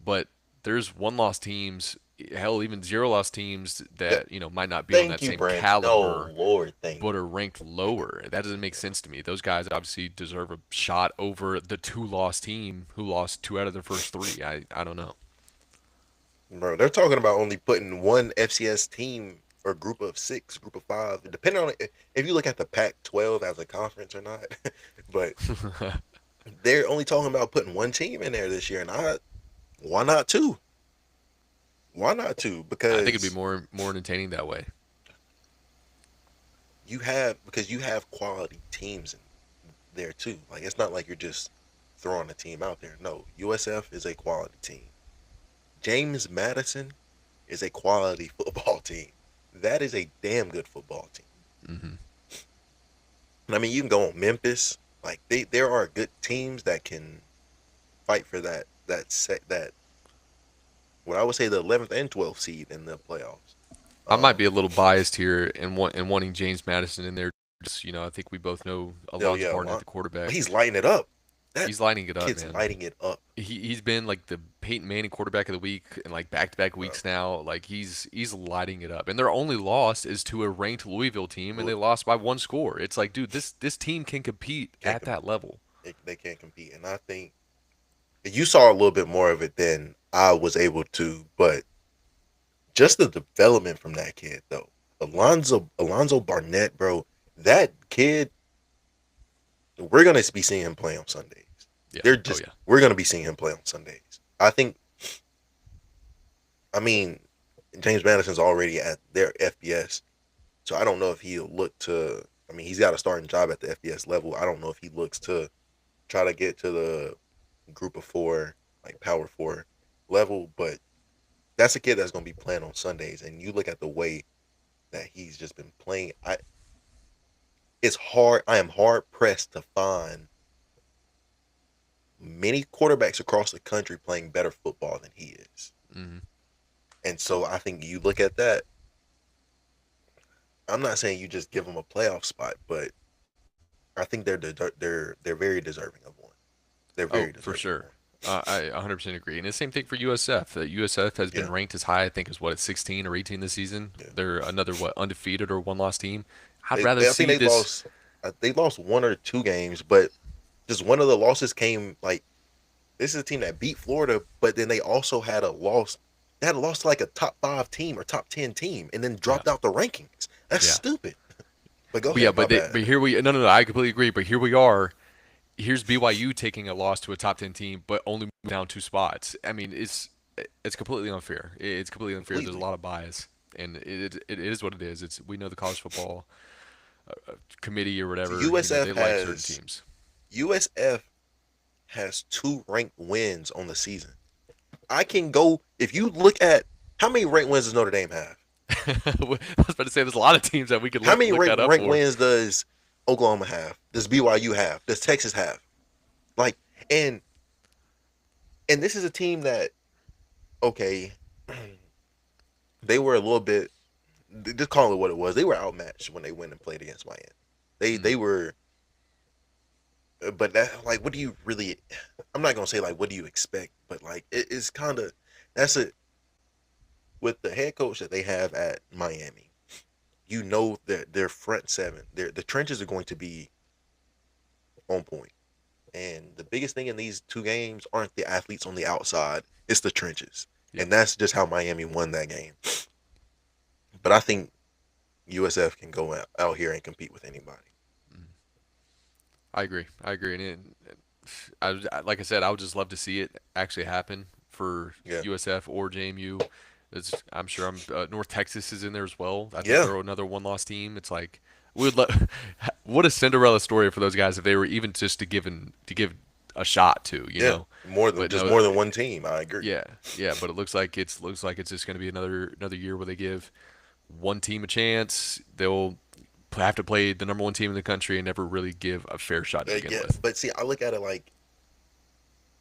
But there's one loss teams, hell, even zero loss teams that might not be on Thank that you, same Brandon. Oh caliber Lord, thank but you. are ranked lower. That doesn't make sense to me. Those guys obviously deserve a shot over the two-loss team who lost two out of their first three. I don't know. Bro, they're talking about only putting one FCS team or group of 6, group of 5, depending on if you look at the Pac-12 as a conference or not. But they're only talking about putting one team in there this year, and Why not two? Why not two? I think it'd be Because more entertaining that way. you have quality teams in there too. Like it's not like you're just throwing a team out there. No, USF is a quality team. James Madison is a quality football team. That is a damn good football team. Hmm. I mean, you can go on Memphis. Like there are good teams that can fight for that what I would say the 11th and 12th seed in the playoffs. I might be Um, a little biased here and wanting James Madison in there. Just I think we both know hell Alonzo yeah, Martin at the quarterback. he's lighting it up. That He's lighting it up, kid's man. lighting it up, He's been like the Peyton Manning quarterback of the week and like back to back bro. weeks now. Like he's lighting it up. And their only loss is to a ranked Louisville team, and they lost by one score. It's like, dude, this team can compete Can't at compete. that level. They can't compete, and I think you saw a little bit more of it than I was able to. But just the development from that kid, though, Alonzo Barnett, bro, that kid, we're gonna be seeing him play on Sundays. Yeah. They're Oh just yeah. we're gonna be seeing him play on Sundays. I think. I mean, James Madison's already at their FBS, so I don't know if he'll look to. I mean, he's got a starting job at the FBS level. I don't know if he looks to try to get to the group of four, like power four level, but that's a kid that's going to be playing on Sundays. And you look at the way that he's just been playing. It's hard. I am hard pressed to find many quarterbacks across the country playing better football than he is. Hmm. And so I think you look at that. I'm not saying you just give them a playoff spot, but I think they're very deserving of one. They're Oh, very for deserving of sure. one. I 100% agree. And the same thing for USF. That USF has been Yeah, ranked as high, I think, as what, 16 or 18 this season. yeah. They're another, what, undefeated or one loss team. I'd rather I think see they this. lost. They lost one or two games, but just one of the losses came like this is a team that beat Florida, but then they also had a loss. They had a loss to like a top five team or top 10 team, and then Yeah. dropped out the rankings. That's Yeah. stupid. But go But yeah, ahead, my bad. but here we no no no I completely agree. But here we are. Here's BYU taking a loss to a top 10 team, but only down two spots. I mean, it's completely unfair. It's completely unfair. There's a Completely. lot of bias, and it is what it is. It's we know the college football committee or So whatever. USF They like certain has teams. USF has two ranked wins on the season. I can go if you look at how many ranked wins does Notre Dame have? I was about to say there's a lot of teams that we could How many look that up ranked for. wins does Oklahoma have? Does BYU have? Does Texas have? Like and this is a team that okay, they were a little bit just call it what it was. They were outmatched when they went and played against Miami. Mm, They were, but that like, what do you really? I'm not gonna say like, what do you expect, but like, it's kind of that's it with the head coach that they have at Miami. You know that their front seven, the trenches are going to be on point. And the biggest thing in these two games aren't the athletes on the outside; it's the trenches, yep. and that's just how Miami won that game. But I think USF can go out here and compete with anybody. Mm. I agree. I agree. Like I said, I would just love to see it actually happen for Yeah, USF or JMU. I'm sure North Texas is in there as well. I think yeah, they're another one-loss team. It's like we would let what a Cinderella story for those guys if they were even just to give a shot to, you yeah. know. More than But just no, more than one team. I agree. yeah, yeah. But it looks like it's just going to be another year where they give one team a chance. They'll have to play the number one team in the country and never really give a fair shot to begin Yeah, with. but see, I look at it like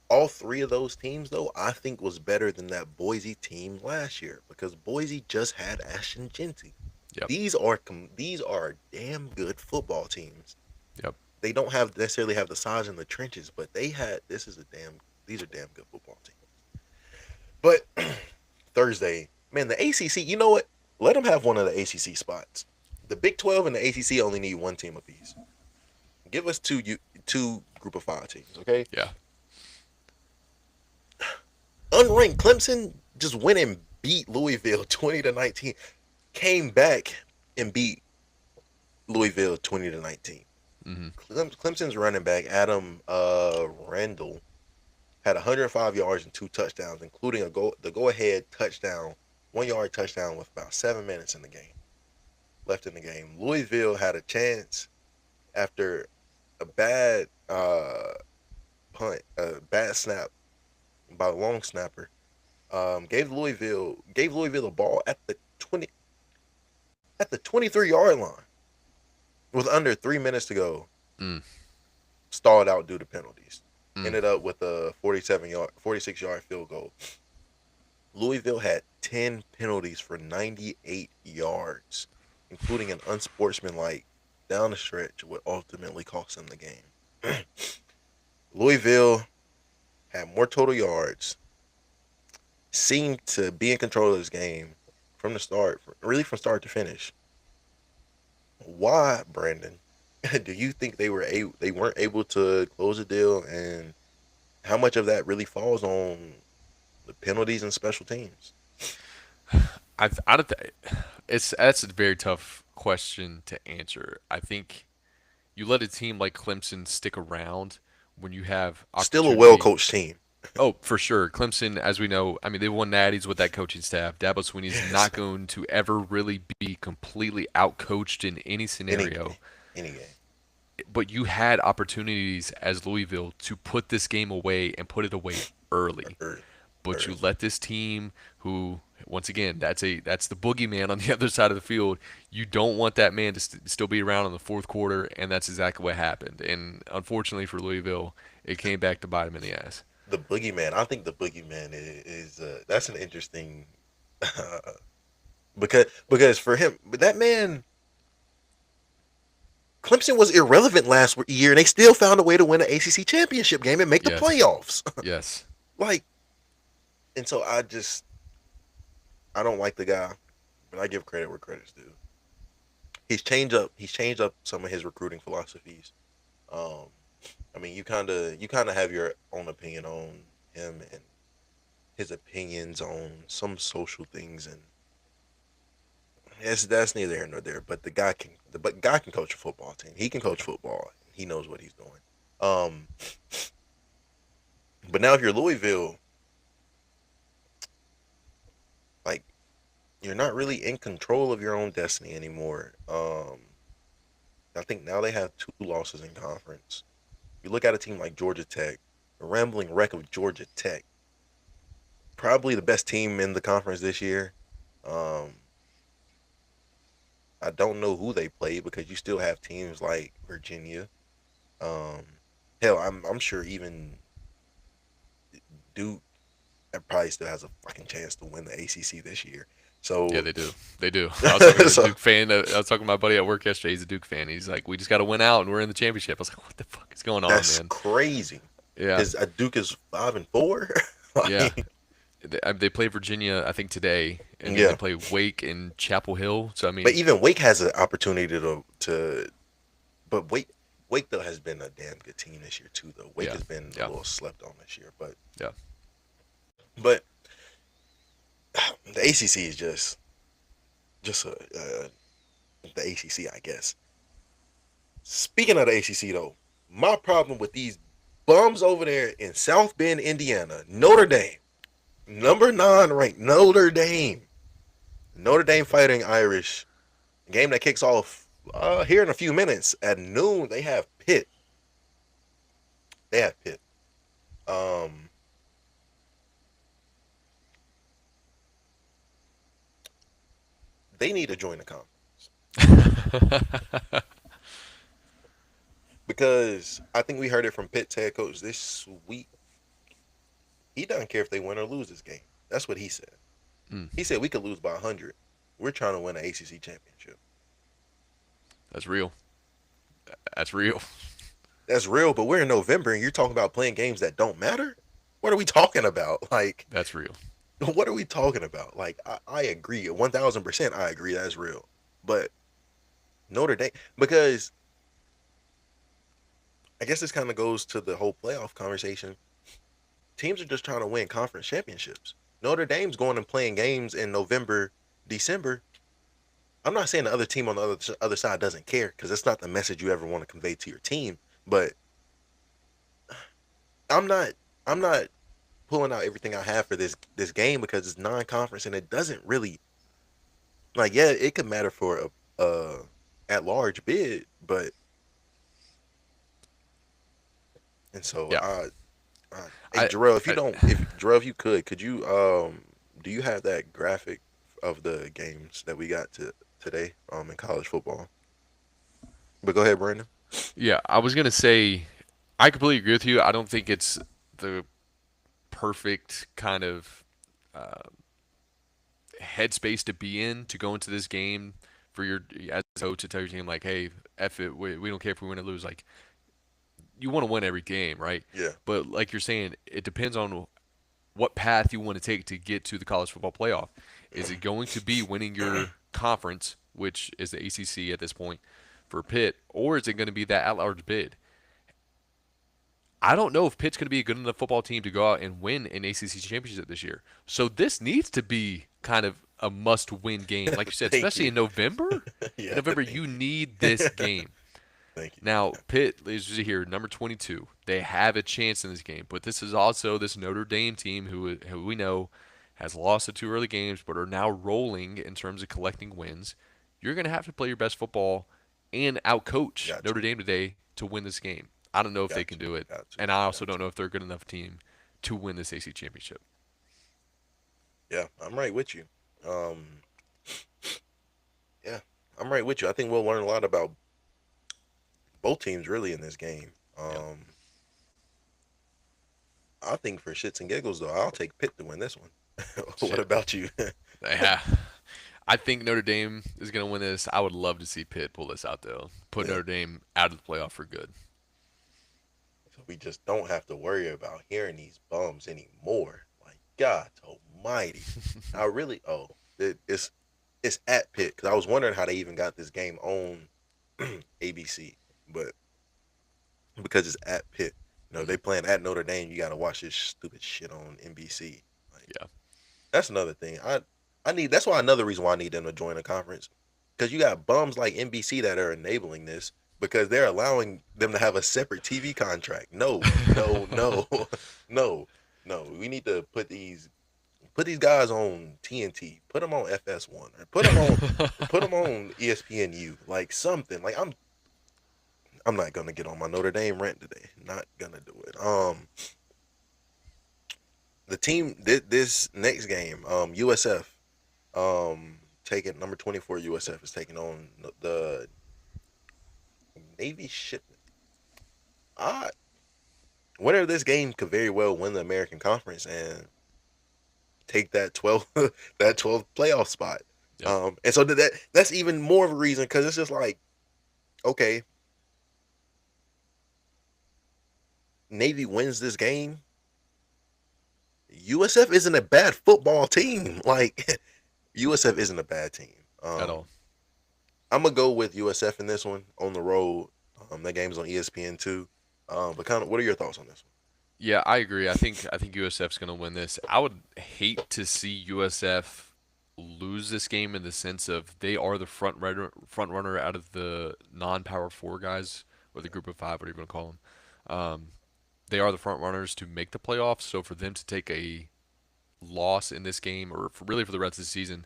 all three of those teams, though, I think was better than that Boise team last year because Boise just had Ashton Genty. Yep, These are damn good football teams. yep. They don't have necessarily have the size in the trenches, but they had these are damn good football teams. But Thursday, man, the ACC. You know what? Let them have one of the ACC spots. The Big 12 and the ACC only need one team apiece. Give us two group of five teams, okay? Yeah. Unranked Clemson just went and beat Louisville 20-19. Came back and beat Louisville 20-19. Hmm. Clemson's running back Adam Randall had 105 yards and 2 touchdowns, including the go ahead touchdown, 1 yard touchdown with about 7 minutes in the game left in the game. Louisville had a chance after a bad punt, a bad snap by a long snapper. Gave Louisville the ball at the 23-yard line with under 3 minutes to go. Mm, Stalled out due to penalties. mm. Ended up with a 46-yard field goal. Louisville had 10 penalties for 98 yards, including an unsportsmanlike down the stretch, what ultimately cost them the game. Louisville had more total yards, seemed to be in control of this game from the start, really from start to finish. Why, Brandon, do you think they weren't able to close the deal, and how much of that really falls on the penalties and special teams? I don't that's a very tough question to answer. I think you let a team like Clemson stick around when you have Still a well opportunity. coached team. Oh, for sure. Clemson, as we know, I mean, they won natties with that coaching staff. Dabo Swinney's Yes. not going to ever really be completely outcoached in any Any game. scenario. Any game. But you had opportunities as Louisville to put this game away and put it away early. Early. But you Early. let this team who once again that's the boogeyman on the other side of the field. You don't want that man to still be around in the fourth quarter, and that's exactly what happened. And unfortunately for Louisville, it came back to bite him in the ass. The boogeyman. I think the boogeyman is that's an interesting because for him, but that man, Clemson was irrelevant last year, and they still found a way to win an ACC championship game and make the Yes, playoffs. yes, Like, and so I don't like the guy, but I give credit where credit's due. He's changed up some of his recruiting philosophies. Um, I mean, you kind of have your own opinion on him and his opinions on some social things, and that's neither here nor there. But the guy can coach a football team. He can coach football. He knows what he's doing. Um, but now if you're Louisville, like, you're not really in control of your own destiny anymore. I think now they have 2 losses in conference. You look at a team like Georgia Tech, the rambling wreck of Georgia Tech, probably the best team in the conference this year. Um, I don't know who they play because you still have teams like Virginia. Um, hell, I'm sure even Duke probably still has a fucking chance to win the ACC this year. yeah, So, they do. They do. I was talking to a so Duke fan. I was talking to my buddy at work yesterday. He's a Duke fan. He's like, "We just got to win out, and we're in the championship." I was like, "What the fuck is going on, that's man?" crazy. Yeah, Is Duke is 5-4? yeah. Like, They play Virginia, I think today, and then they yeah. play Wake and Chapel Hill. So I But mean, even Wake has an opportunity to but Wake though has been a damn good team this year too though. Wake yeah, has been a yeah, little slept on this year, yeah. but the ACC is just the ACC, I guess. Speaking of the ACC though, my problem with these bums over there in South Bend, Indiana, Notre Dame, number 9 ranked Notre Dame, Notre Dame Fighting Irish, game that kicks off here in a few minutes at noon. They have Pitt. They have Pitt. Um, they need to join the conference because I think we heard it from Pitt's head coach this week. He doesn't care if they win or lose this game. That's what he said. Mm, He said we could lose by 100. We're trying to win an ACC championship. that's real. That's real. That's real, but we're in November and you're talking about playing games that don't matter. What are we talking about? Like, That's real. what are we talking about? Like, I agree, 1,000%. I agree that's real, but Notre Dame, because I guess this kind of goes to the whole playoff conversation. Teams are just trying to win conference championships. Notre Dame's going and playing games in November, December. I'm not saying the other team on the other side doesn't care because that's not the message you ever want to convey to your team. But I'm not. I'm not. pulling out everything I have for this game because it's non-conference and it doesn't really like. Yeah, it could matter for a at large bid, but and so Yeah. hey I, Jarrell, if you I don't, if Jarrell, if you could you do you have that graphic of the games that we got to today in college football? But go ahead, Brandon. yeah, I was gonna say I completely agree with you. I don't think it's the perfect kind of headspace to be in to go into this game for your as a coach to tell your team like, hey, F it, we don't care if we win or lose. Like you want to win every game, right? Yeah. But like you're saying, it depends on what path you want to take to get to the college football playoff. Is it going to be winning your conference, which is the ACC at this point for Pitt, or is it going to be that at-large bid? I don't know if Pitt's going to be a good enough football team to go out and win an ACC championship this year. So this needs to be kind of a must-win game, like you said, Thank especially you. in November. In Yeah, November, thank you you. need this game. Thank you. Now, Pitt is here, number 22. They have a chance in this game, but this is also this Notre Dame team who we know has lost the two early games, but are now rolling in terms of collecting wins. You're going to have to play your best football and outcoach Got to. Notre Dame today to win this game. I don't know if they Got can to. do it, Got to. and I also Got don't to. know if they're a good enough team to win this AC championship. Yeah, I'm right with you. Um, yeah, I'm right with you. I think we'll learn a lot about both teams really in this game. Yep. I think for shits and giggles though, I'll take Pitt to win this one. What Shit. about you? Yeah. I think Notre Dame is going to win this. I would love to see Pitt pull this out, though. Put Yeah. Notre Dame out of the playoff for good. So we just don't have to worry about hearing these bums anymore. Like God Almighty. I really it's at Pitt because I was wondering how they even got this game on ABC, but because it's at Pitt. You know, Mm, they playing at Notre Dame. You got to watch this stupid shit on NBC. Like yeah. that's another thing. I need. That's why another reason why I need them to join the conference because you got bums like NBC that are enabling this because they're allowing them to have a separate TV contract. No, no, no, no, no. We need to put these guys on TNT. Put them on FS1 or put them on ESPNU. Like something. Like I'm not gonna get on my Notre Dame rant today. Not gonna do it. The team this next game, USF, taking number 24 USF is taking on the Navy Shipment. I winner of this game could very well win the American Conference and take that 12 that 12th playoff spot. Yep. And so that's even more of a reason because it's just like okay, Navy wins this game. USF isn't a bad football team. Like USF isn't a bad team. At all. I'm gonna go with USF in this one on the road. That game's on ESPN too. But kind of, what are your thoughts on this Yeah, I agree. I think USF's going to win this. I would hate to see USF lose this game in the sense of they are the front runner out of the non-power four guys or the group of five, whatever you want to call them. They are the front runners to make the playoffs. So for them to take a loss in this game, or really for the rest of the season,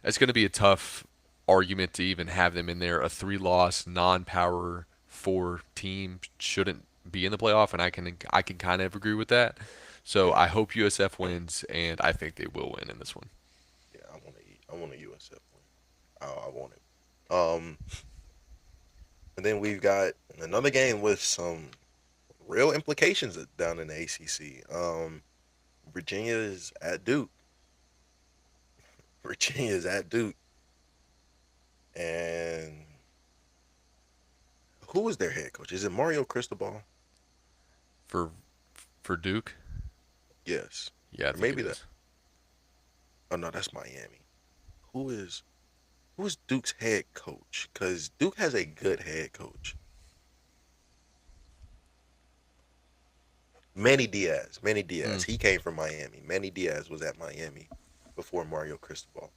it's going to be a tough argument to even have them in there. A three-loss non-power four team shouldn't be in the playoff, and I can kind of agree with that. So one? I hope USF wins, and I think they will win in this one. Yeah, I want a USF win. I want it. And then we've got another game with some real implications down in the ACC. Virginia is at Duke. Virginia is at Duke, and who is their head coach? Is it Mario Cristobal? For for Duke, Yes, yeah, I or think it maybe that. is. Oh no, that's Miami. Who is who's Duke's head coach? Because Duke has a good head coach. Manny Diaz. Manny Diaz. Mm. He came from Miami. Manny Diaz was at Miami before Mario Cristobal.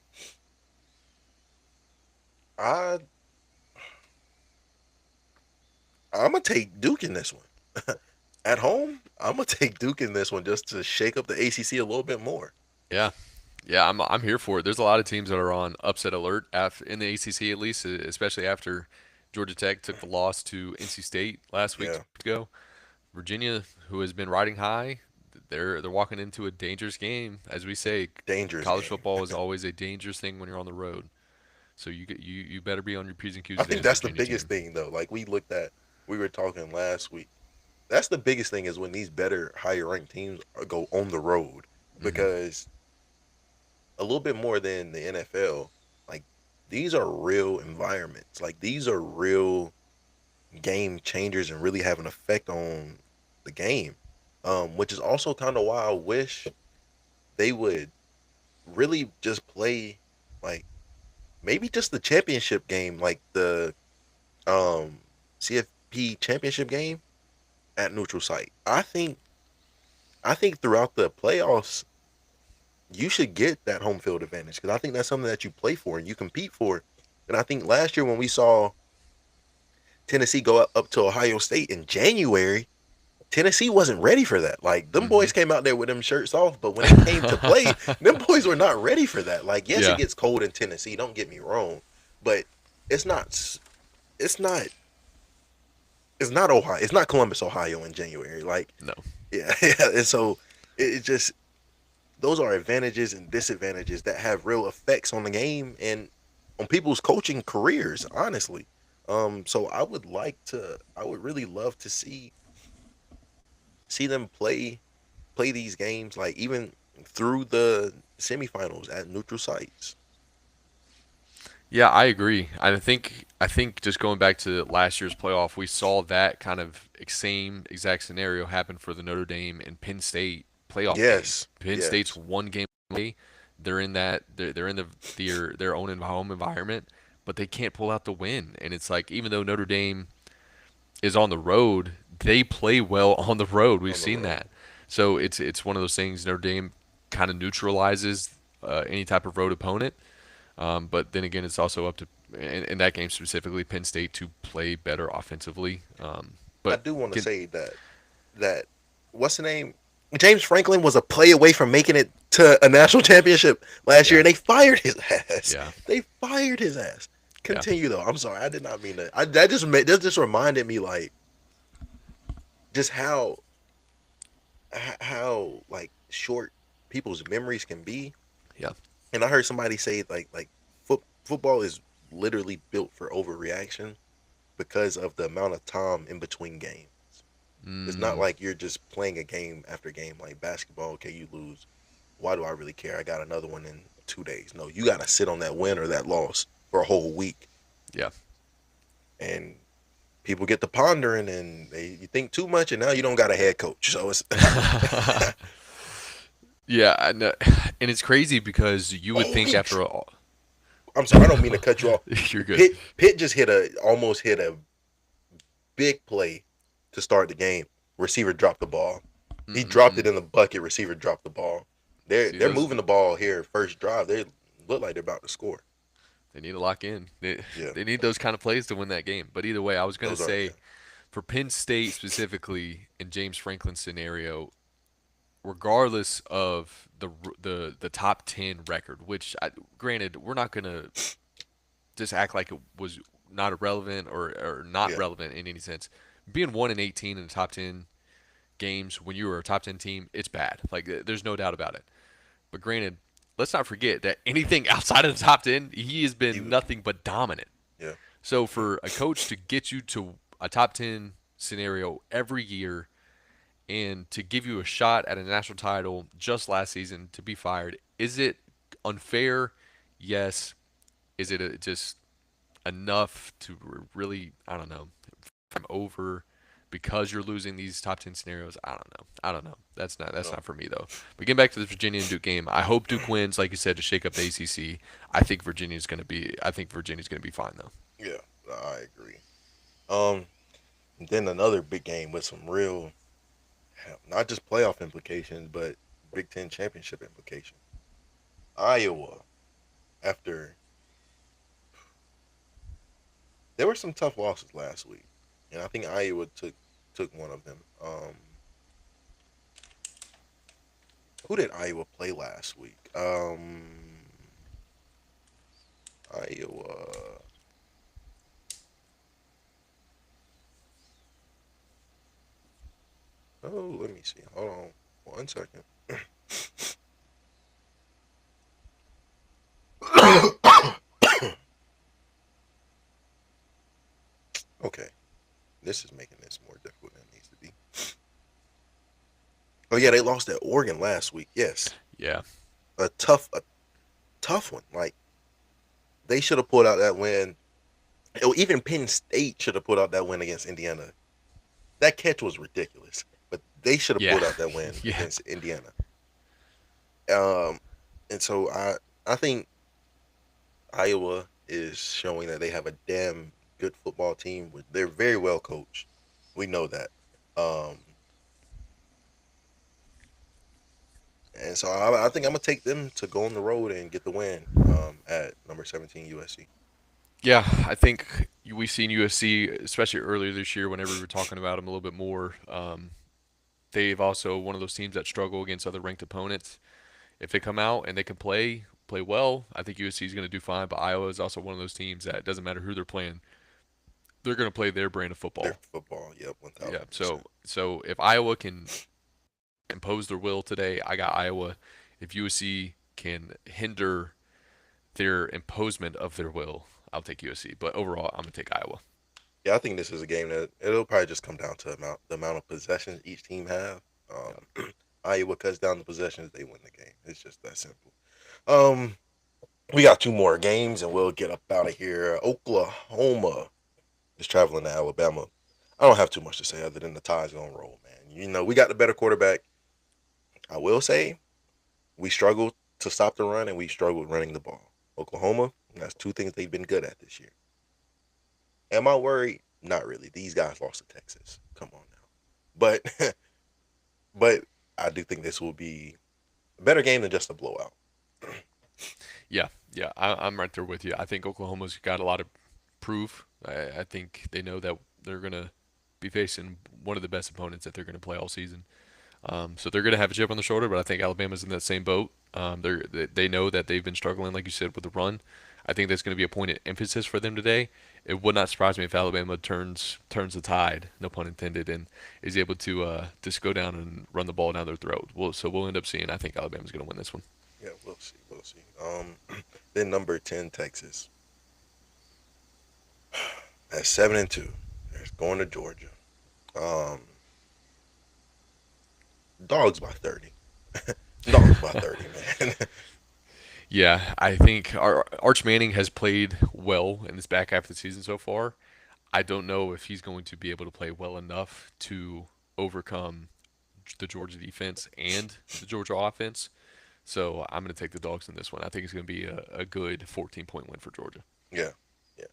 I I'm gonna take Duke in this one. At home, I'm gonna take Duke in this one just to shake up the ACC a little bit more. Yeah, yeah, I'm here for it. There's a lot of teams that are on upset alert in the ACC at least, especially after Georgia Tech took the loss to NC State last week, Yeah, 2 weeks ago. Virginia, who has been riding high, they're walking into a dangerous game. As we say, dangerous college game. football is always a dangerous thing when you're on the road. So you better be on your p's and q's I with think this that's the Virginia biggest team. thing though. Like we were talking last week. That's the biggest thing is when these better, higher ranked teams go on the road Hmm. because a little bit more than the NFL. Like these are real environments. Like these are real game changers and really have an effect on the game. Which is also kind of why I wish they would really just play like maybe just the championship game, like the um CFP championship game at neutral site. I think throughout the playoffs you should get that home field advantage because I think that's something that you play for and you compete for. And I think last year when we saw Tennessee go up to Ohio State in January, Tennessee wasn't ready for that. Like them Hmm. boys came out there with them shirts off, but when it came to play, them boys were not ready for that. Like yes, it Yeah. gets cold in Tennessee. Don't get me wrong, but it's not. It's not. It's not Ohio. It's not Columbus, Ohio in January. Like No. yeah, yeah. And so it just those are advantages and disadvantages that have real effects on the game and on people's coaching careers. Honestly, so I would really love to see them play these games like even through the semifinals at neutral sites. Yeah, I agree. I think just going back to last year's playoff, we saw that kind of same exact scenario happen for the Notre Dame and Penn State playoff game. Yes, Penn State's yes, one game away. They're in their own home environment, but they can't pull out the win. And it's like even though Notre Dame is on the road, they play well on the road. We've on the seen road. that. So it's one of those things Notre Dame kind of neutralizes any type of road opponent. But then again, it's also up to in that game specifically Penn State to play better offensively. I But do want to get, say that what's the name? James Franklin was a play away from making it to a national championship last year, yeah, and they fired his ass. yeah, They fired his ass. yeah, Continue though. I'm sorry, I did not mean that. That just reminded me like just how like short people's memories can be. yeah. And I heard somebody say like football is literally built for overreaction because of the amount of time in between games. It's not Mm, like you're just playing a game after game like basketball. Okay, you lose. Why do I really care? I got another one in 2 days. No, you got to sit on that win or that loss for a whole week, yeah, and people get to pondering and you think too much, and now you don't got a head coach. So it's yeah. I know. And it's crazy because you would oh think he. after all, I'm sorry, I don't mean to cut you off. you're good. Pitt just almost hit a big play to start the game. Receiver dropped the ball. He dropped Mm-mm-mm. it in the bucket. Receiver dropped the ball. They're See they're those? moving the ball here first drive. They look like they're about to score. They need to lock in. Yeah, They need those kind of plays to win that game. But either way, I was gonna those are yeah. say for Penn State specifically in James Franklin's scenario, regardless of the top 10 record, which granted we're not gonna just act like it was not irrelevant or not Yeah, relevant in any sense. Being 1-18 in the top 10 games when you were a top 10 team, it's bad. Like there's no doubt about it. But granted, let's not forget that anything outside of the top 10, he has he been was nothing but dominant. yeah. So for a coach to get you to a top 10 scenario every year and to give you a shot at a national title just last season to be fired, is it unfair? Yes. Is it just enough to really, I don't know, I'm over because you're losing these top 10 scenarios? I don't know. I don't know. That's No, not for me though. But getting back to the Virginia and Duke game, I hope Duke wins, like you said, to shake up the ACC. I think Virginia's gonna be fine though. yeah, I agree. Um, then another big game with some real, not just playoff implications, but Big Ten championship implications. Iowa, after there were some tough losses last week, and I think Iowa took one of them. Who did Iowa play last week? Iowa. Oh, let me see. Hold on 1 second. Okay, this is making this more difficult than it needs to be. Oh yeah, they lost at Oregon last week. Yes, Yeah, a tough one. Like they should have pulled out that win. Even Penn State should have pulled out that win against Indiana. That catch was ridiculous, but they should have yeah, pulled out that win yeah, against Indiana. Um, and so I think Iowa is showing that they have a damn good football team. They're very well coached. We know that. Um, and so I think I'm gonna take them to go on the road and get the win at number 17 USC. yeah. I think we've seen USC, especially earlier this year, whenever we were talking about them a little bit more. They've also one of those teams that struggle against other ranked opponents. If they come out and they can play well, I think USC is going to do fine. But Iowa is also one of those teams that it doesn't matter who they're playing, they're going to play their brand of Their football. football, yep, one Yeah. thousand So percent. so if Iowa can impose their will today, I got Iowa. If USC can hinder their imposement of their will, I'll take USC. But overall, I'm gonna take Iowa. Yeah, I think this is a game that it'll probably just come down to the amount of possessions each team have. Yeah. Iowa cuts down the possessions, they win the game. It's just that simple. Um, we got two more games, and we'll get up out of here. Oklahoma is traveling to Alabama. I don't have too much to say other than the Tide's gonna roll, man. We got the better quarterback. I will say we struggled to stop the run, and we struggled running the ball. Oklahoma, that's two things they've been good at this year. Am I worried? Not really. These guys lost to Texas. Come on now. But but I do think this will be a better game than just a blowout. Yeah, yeah, I'm right there with you. I think Oklahoma's got a lot of proof. I think they know that they're gonna be facing one of the best opponents that they're gonna play all season. So they're going to have a chip on their shoulder, but I think Alabama's in that same boat. They know that they've been struggling, like you said, with the run. I think that's going to be a point of emphasis for them today. It would not surprise me if Alabama turns the tide, no pun intended, and is able to just go down and run the ball down their throat. So we'll end up seeing. I think Alabama's going to win this one. Yeah, we'll see. We'll see. Then number 10 Texas at 7-2. They're going to Georgia. Um, dogs by 30. Dogs by 30, man. Yeah, I think Arch Manning has played well in this back half of the season so far. I don't know if he's going to be able to play well enough to overcome the Georgia defense and the Georgia offense. So I'm going to take the dogs in this one. I think it's going to be a good 14-point win for Georgia. Yeah, yeah,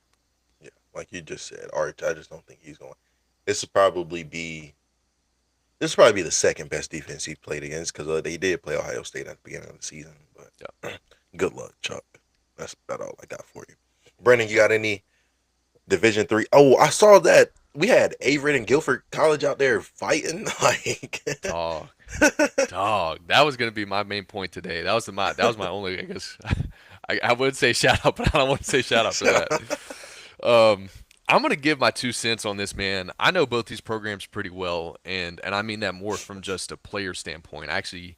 yeah. Like you just said, Arch. I just don't think he's going. This will probably be this will probably be the second best defense he played against because they did play Ohio State at the beginning of the season. Yeah. But good luck, Chuck. That's about all I got for you. Brandon, you got any Division 3? Oh, I saw that we had Averett and Guilford College out there fighting. Like, Dog, dog. That was going to be my main point today. That was my only. I guess I would say shout out, but I don't want to say shout out for that. I'm gonna give my 2 cents on this, man. I know both these programs pretty well, and I mean that more from just a player standpoint. I actually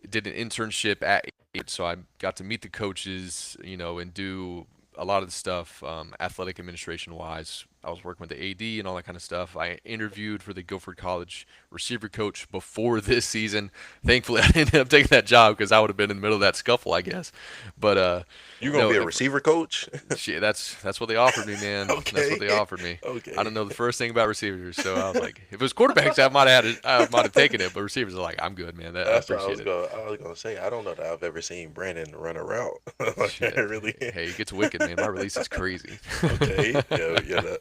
did an internship at Aid, so I got to meet the coaches, and do a lot of the stuff athletic administration wise. I was working with the AD and all that kind of stuff. I interviewed for the Guilford College receiver coach before this season. Thankfully, I ended up taking that job because I would have been in the middle of that scuffle, I guess. But you gonna no, be a receiver coach? shit, that's what they offered me, man. That's what Okay, they offered me. I okay. don't know the first thing about receivers, so I was like, if it was quarterbacks, I might have had it. I might have taken it, but receivers are like, I'm good, man. I That's what I appreciate was it. going. I was gonna say. I don't know that I've ever seen Brandon run a route. Like, Shit. really? Hey, it gets wicked, man. My release is crazy. Okay. Yeah. Yeah.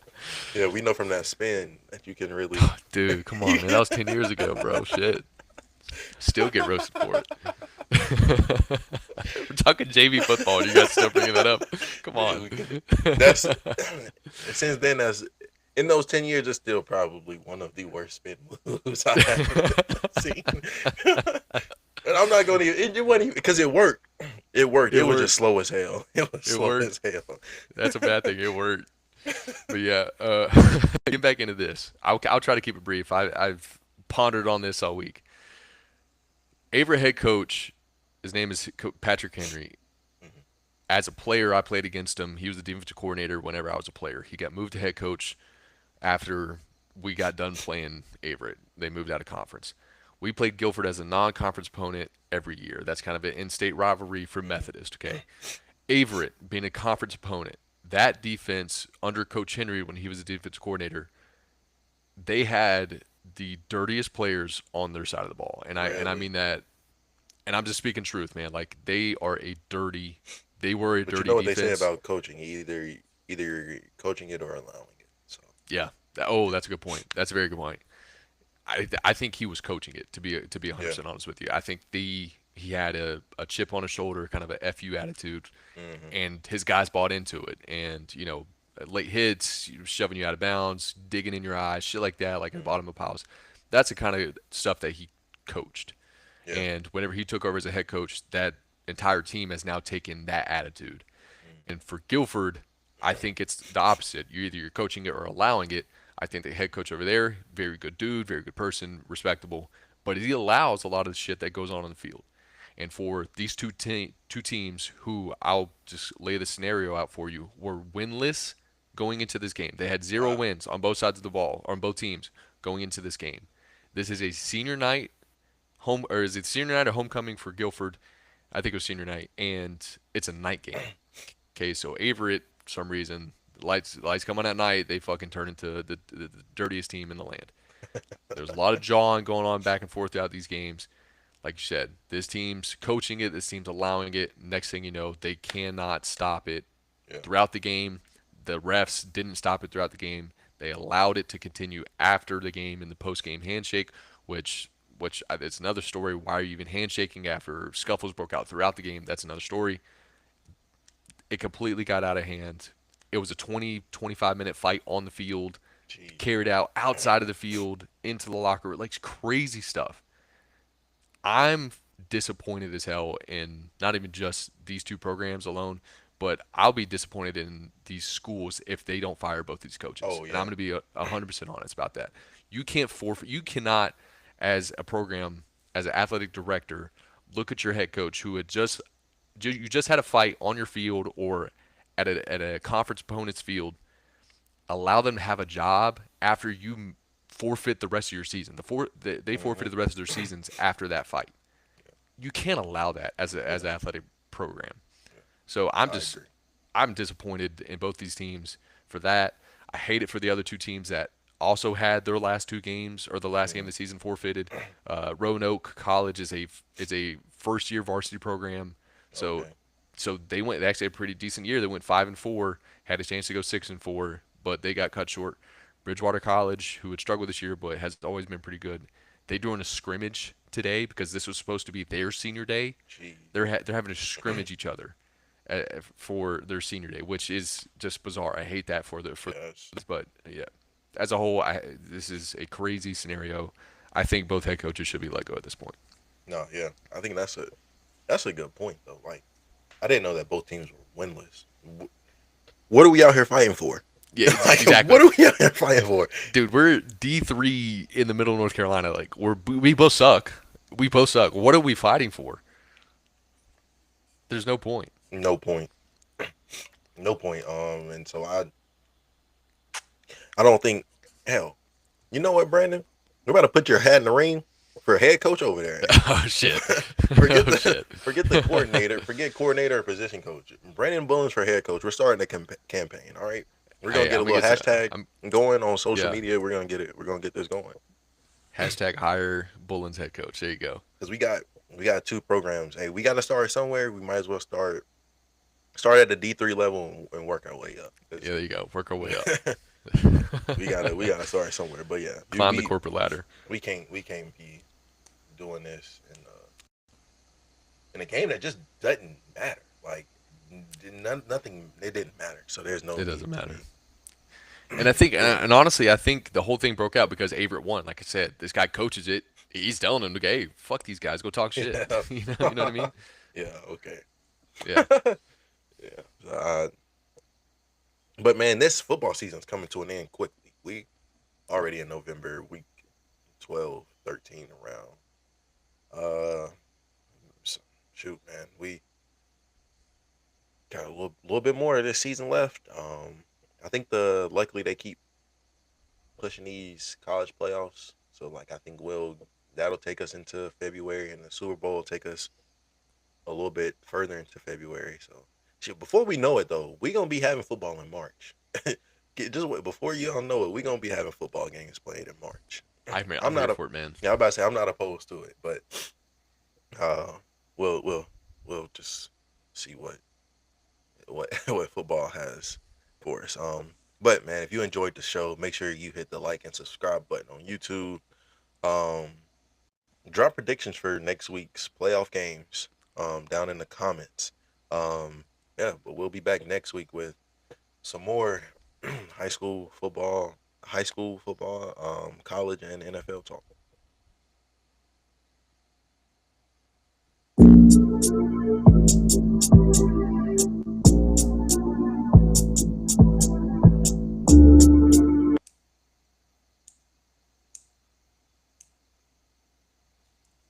Yeah. We know from that spin that you can really. Dude, come on, man. That was 10 years ago, bro. Shit. Still get roasted for it. We're talking JV football, and you guys still bringing that up. Come on. That's since then. That's in those 10 years. It's still probably one of the worst spin moves I have seen. And not going to. It wasn't because it worked. It worked. It It was just worked. slow as hell. It was It slow worked. as hell. That's a bad thing. It worked. But yeah, getting back into this, I'll try to keep it brief. I've pondered on this all week. Averett head coach, his name is Patrick Henry. Mhm. As a player, I played against him. He was the defensive coordinator whenever I was a player. He got moved to head coach after we got done playing Averett. They moved out of conference. We played Guilford as a non-conference opponent every year. That's kind of an in-state rivalry for Methodist. Okay, Averett being a conference opponent, that defense under Coach Henry when he was the defense coordinator, they had the dirtiest players on their side of the ball, and I Really. mean that, and I'm just speaking truth, man. Like they were a But you dirty know what they say defense. about coaching? Either you're coaching it or allowing it. So Yeah. Oh, that's a good point. That's a very good point. I think he was coaching it to be yeah. 100% honest with you. I think he had a chip on his shoulder, kind of a fu attitude, Hmm. and his guys bought into it. And late hits, shoving you out of bounds, digging in your eyes, shit like that, like at the Hmm. bottom of piles. That's the kind of stuff that he coached. Yeah. And whenever he took over as a head coach, that entire team has now taken that attitude. Hmm. And for Guilford, I think it's the opposite. You're coaching it or allowing it. I think the head coach over there, very good dude, very good person, respectable, but he allows a lot of the shit that goes on the field. And for these two teams, who I'll just lay the scenario out for you, were winless going into this game. They had zero Wow. wins on both sides of the ball, or on both teams going into this game. This is a senior night home, or is it senior night or homecoming for Guilford? I think it was senior night, and it's a night game. Okay, so Averett, for some reason, lights come on at night, they fucking turn into the dirtiest team in the land. There's a lot of jawing going on back and forth throughout these games. Like you said, this team's coaching it, this team's allowing it. Next thing you know, they cannot stop it Yeah. throughout the game. The refs didn't stop it throughout the game. They allowed it to continue after the game in the post-game handshake, which it's another story. Why are you even handshaking after scuffles broke out throughout the game? That's another story. It completely got out of hand. It was a 20-25 minute fight on the field, Jeez. carried out outside of the field into the locker room, like crazy stuff. I'm disappointed as hell in not even just these two programs alone, but I'll be disappointed in these schools if they don't fire both these coaches. Oh And I'm yeah. going to be 100% honest about that. You can't forfeit. You cannot, as a program, as an athletic director, look at your head coach who had you just had a fight on your field or at a conference opponent's field, allow them to have a job after you forfeit the rest of your season. They Hmm. forfeited the rest of their seasons after that fight. You can't allow that as Yeah. an athletic program. Yeah. So I agree. I'm disappointed in both these teams for that. I hate it for the other two teams that also had their last two games or the last game of Hmm. the season forfeited. Roanoke College is a first year varsity program, so Okay. they actually had a pretty decent year. They went 5-4, had a chance to go 6-4, but they got cut short. Bridgewater College, who had struggled this year but has always been pretty good, they doing a scrimmage today because this was supposed to be their senior day. Jeez. They're having to scrimmage each other for their senior day, which is just bizarre. I hate that for Yes. but yeah, as a whole, this is a crazy scenario. I think both head coaches should be let go at this point. No. Yeah. I think that's a good point though. Like I didn't know that both teams were winless. What are we out here fighting for? Yeah, Like exactly, what are we out here fighting for? dude. We're D3 in the middle of North Carolina. Like we both suck. We both suck. What are we fighting for? There's no point. No point. No point. And so I don't think hell. You know what, Brandon? We're about to put your hat in the ring for head coach over there. Oh shit. forget Oh the shit. forget the coordinator. Forget coordinator or position coach. Brandon Bullens for head coach. We're starting a campaign. All right. We're gonna Hey, get I'm a gonna little get some. hashtag I'm going on social Yeah. media. We're gonna get it. We're gonna get this going Hashtag hire Bullen's head coach. There you go. because we got two programs. Hey, we got to start somewhere. We might as well start at the D3 level and work our way up. Yeah, there you go. Work our way up. we gotta start somewhere. But yeah, Climb the corporate ladder. we can't be doing this in a game that just doesn't matter. Like nothing, it didn't matter. So there's no It need doesn't to matter. be. And I think, and honestly, I think the whole thing broke out because Averett won. Like I said, this guy coaches it. He's telling him, "Hey, fuck these guys, go talk shit." Yeah. You know what I mean? Yeah. Okay. Yeah. Yeah. But man, this football season's coming to an end quickly. We already in November, week 12, 13 around. Uh, so, shoot, man, we got a little bit more of this season left. I think likely they keep pushing these college playoffs. So like I think that'll take us into February, and the Super Bowl will take us a little bit further into February. So shit, before we know it though, we gonna be having football in March. Just wait, before y'all know it, we gonna be having football games played in March. I'm I'm here not a for it, man. Yeah, I'm about to say I'm not opposed to it, but uh, we'll we'll we'll just see what football has for us. But man, if you enjoyed the show, make sure you hit the like and subscribe button on YouTube. Um, drop predictions for next week's playoff games down in the comments. Um, yeah, but we'll be back next week with some more high school football, college and NFL talk.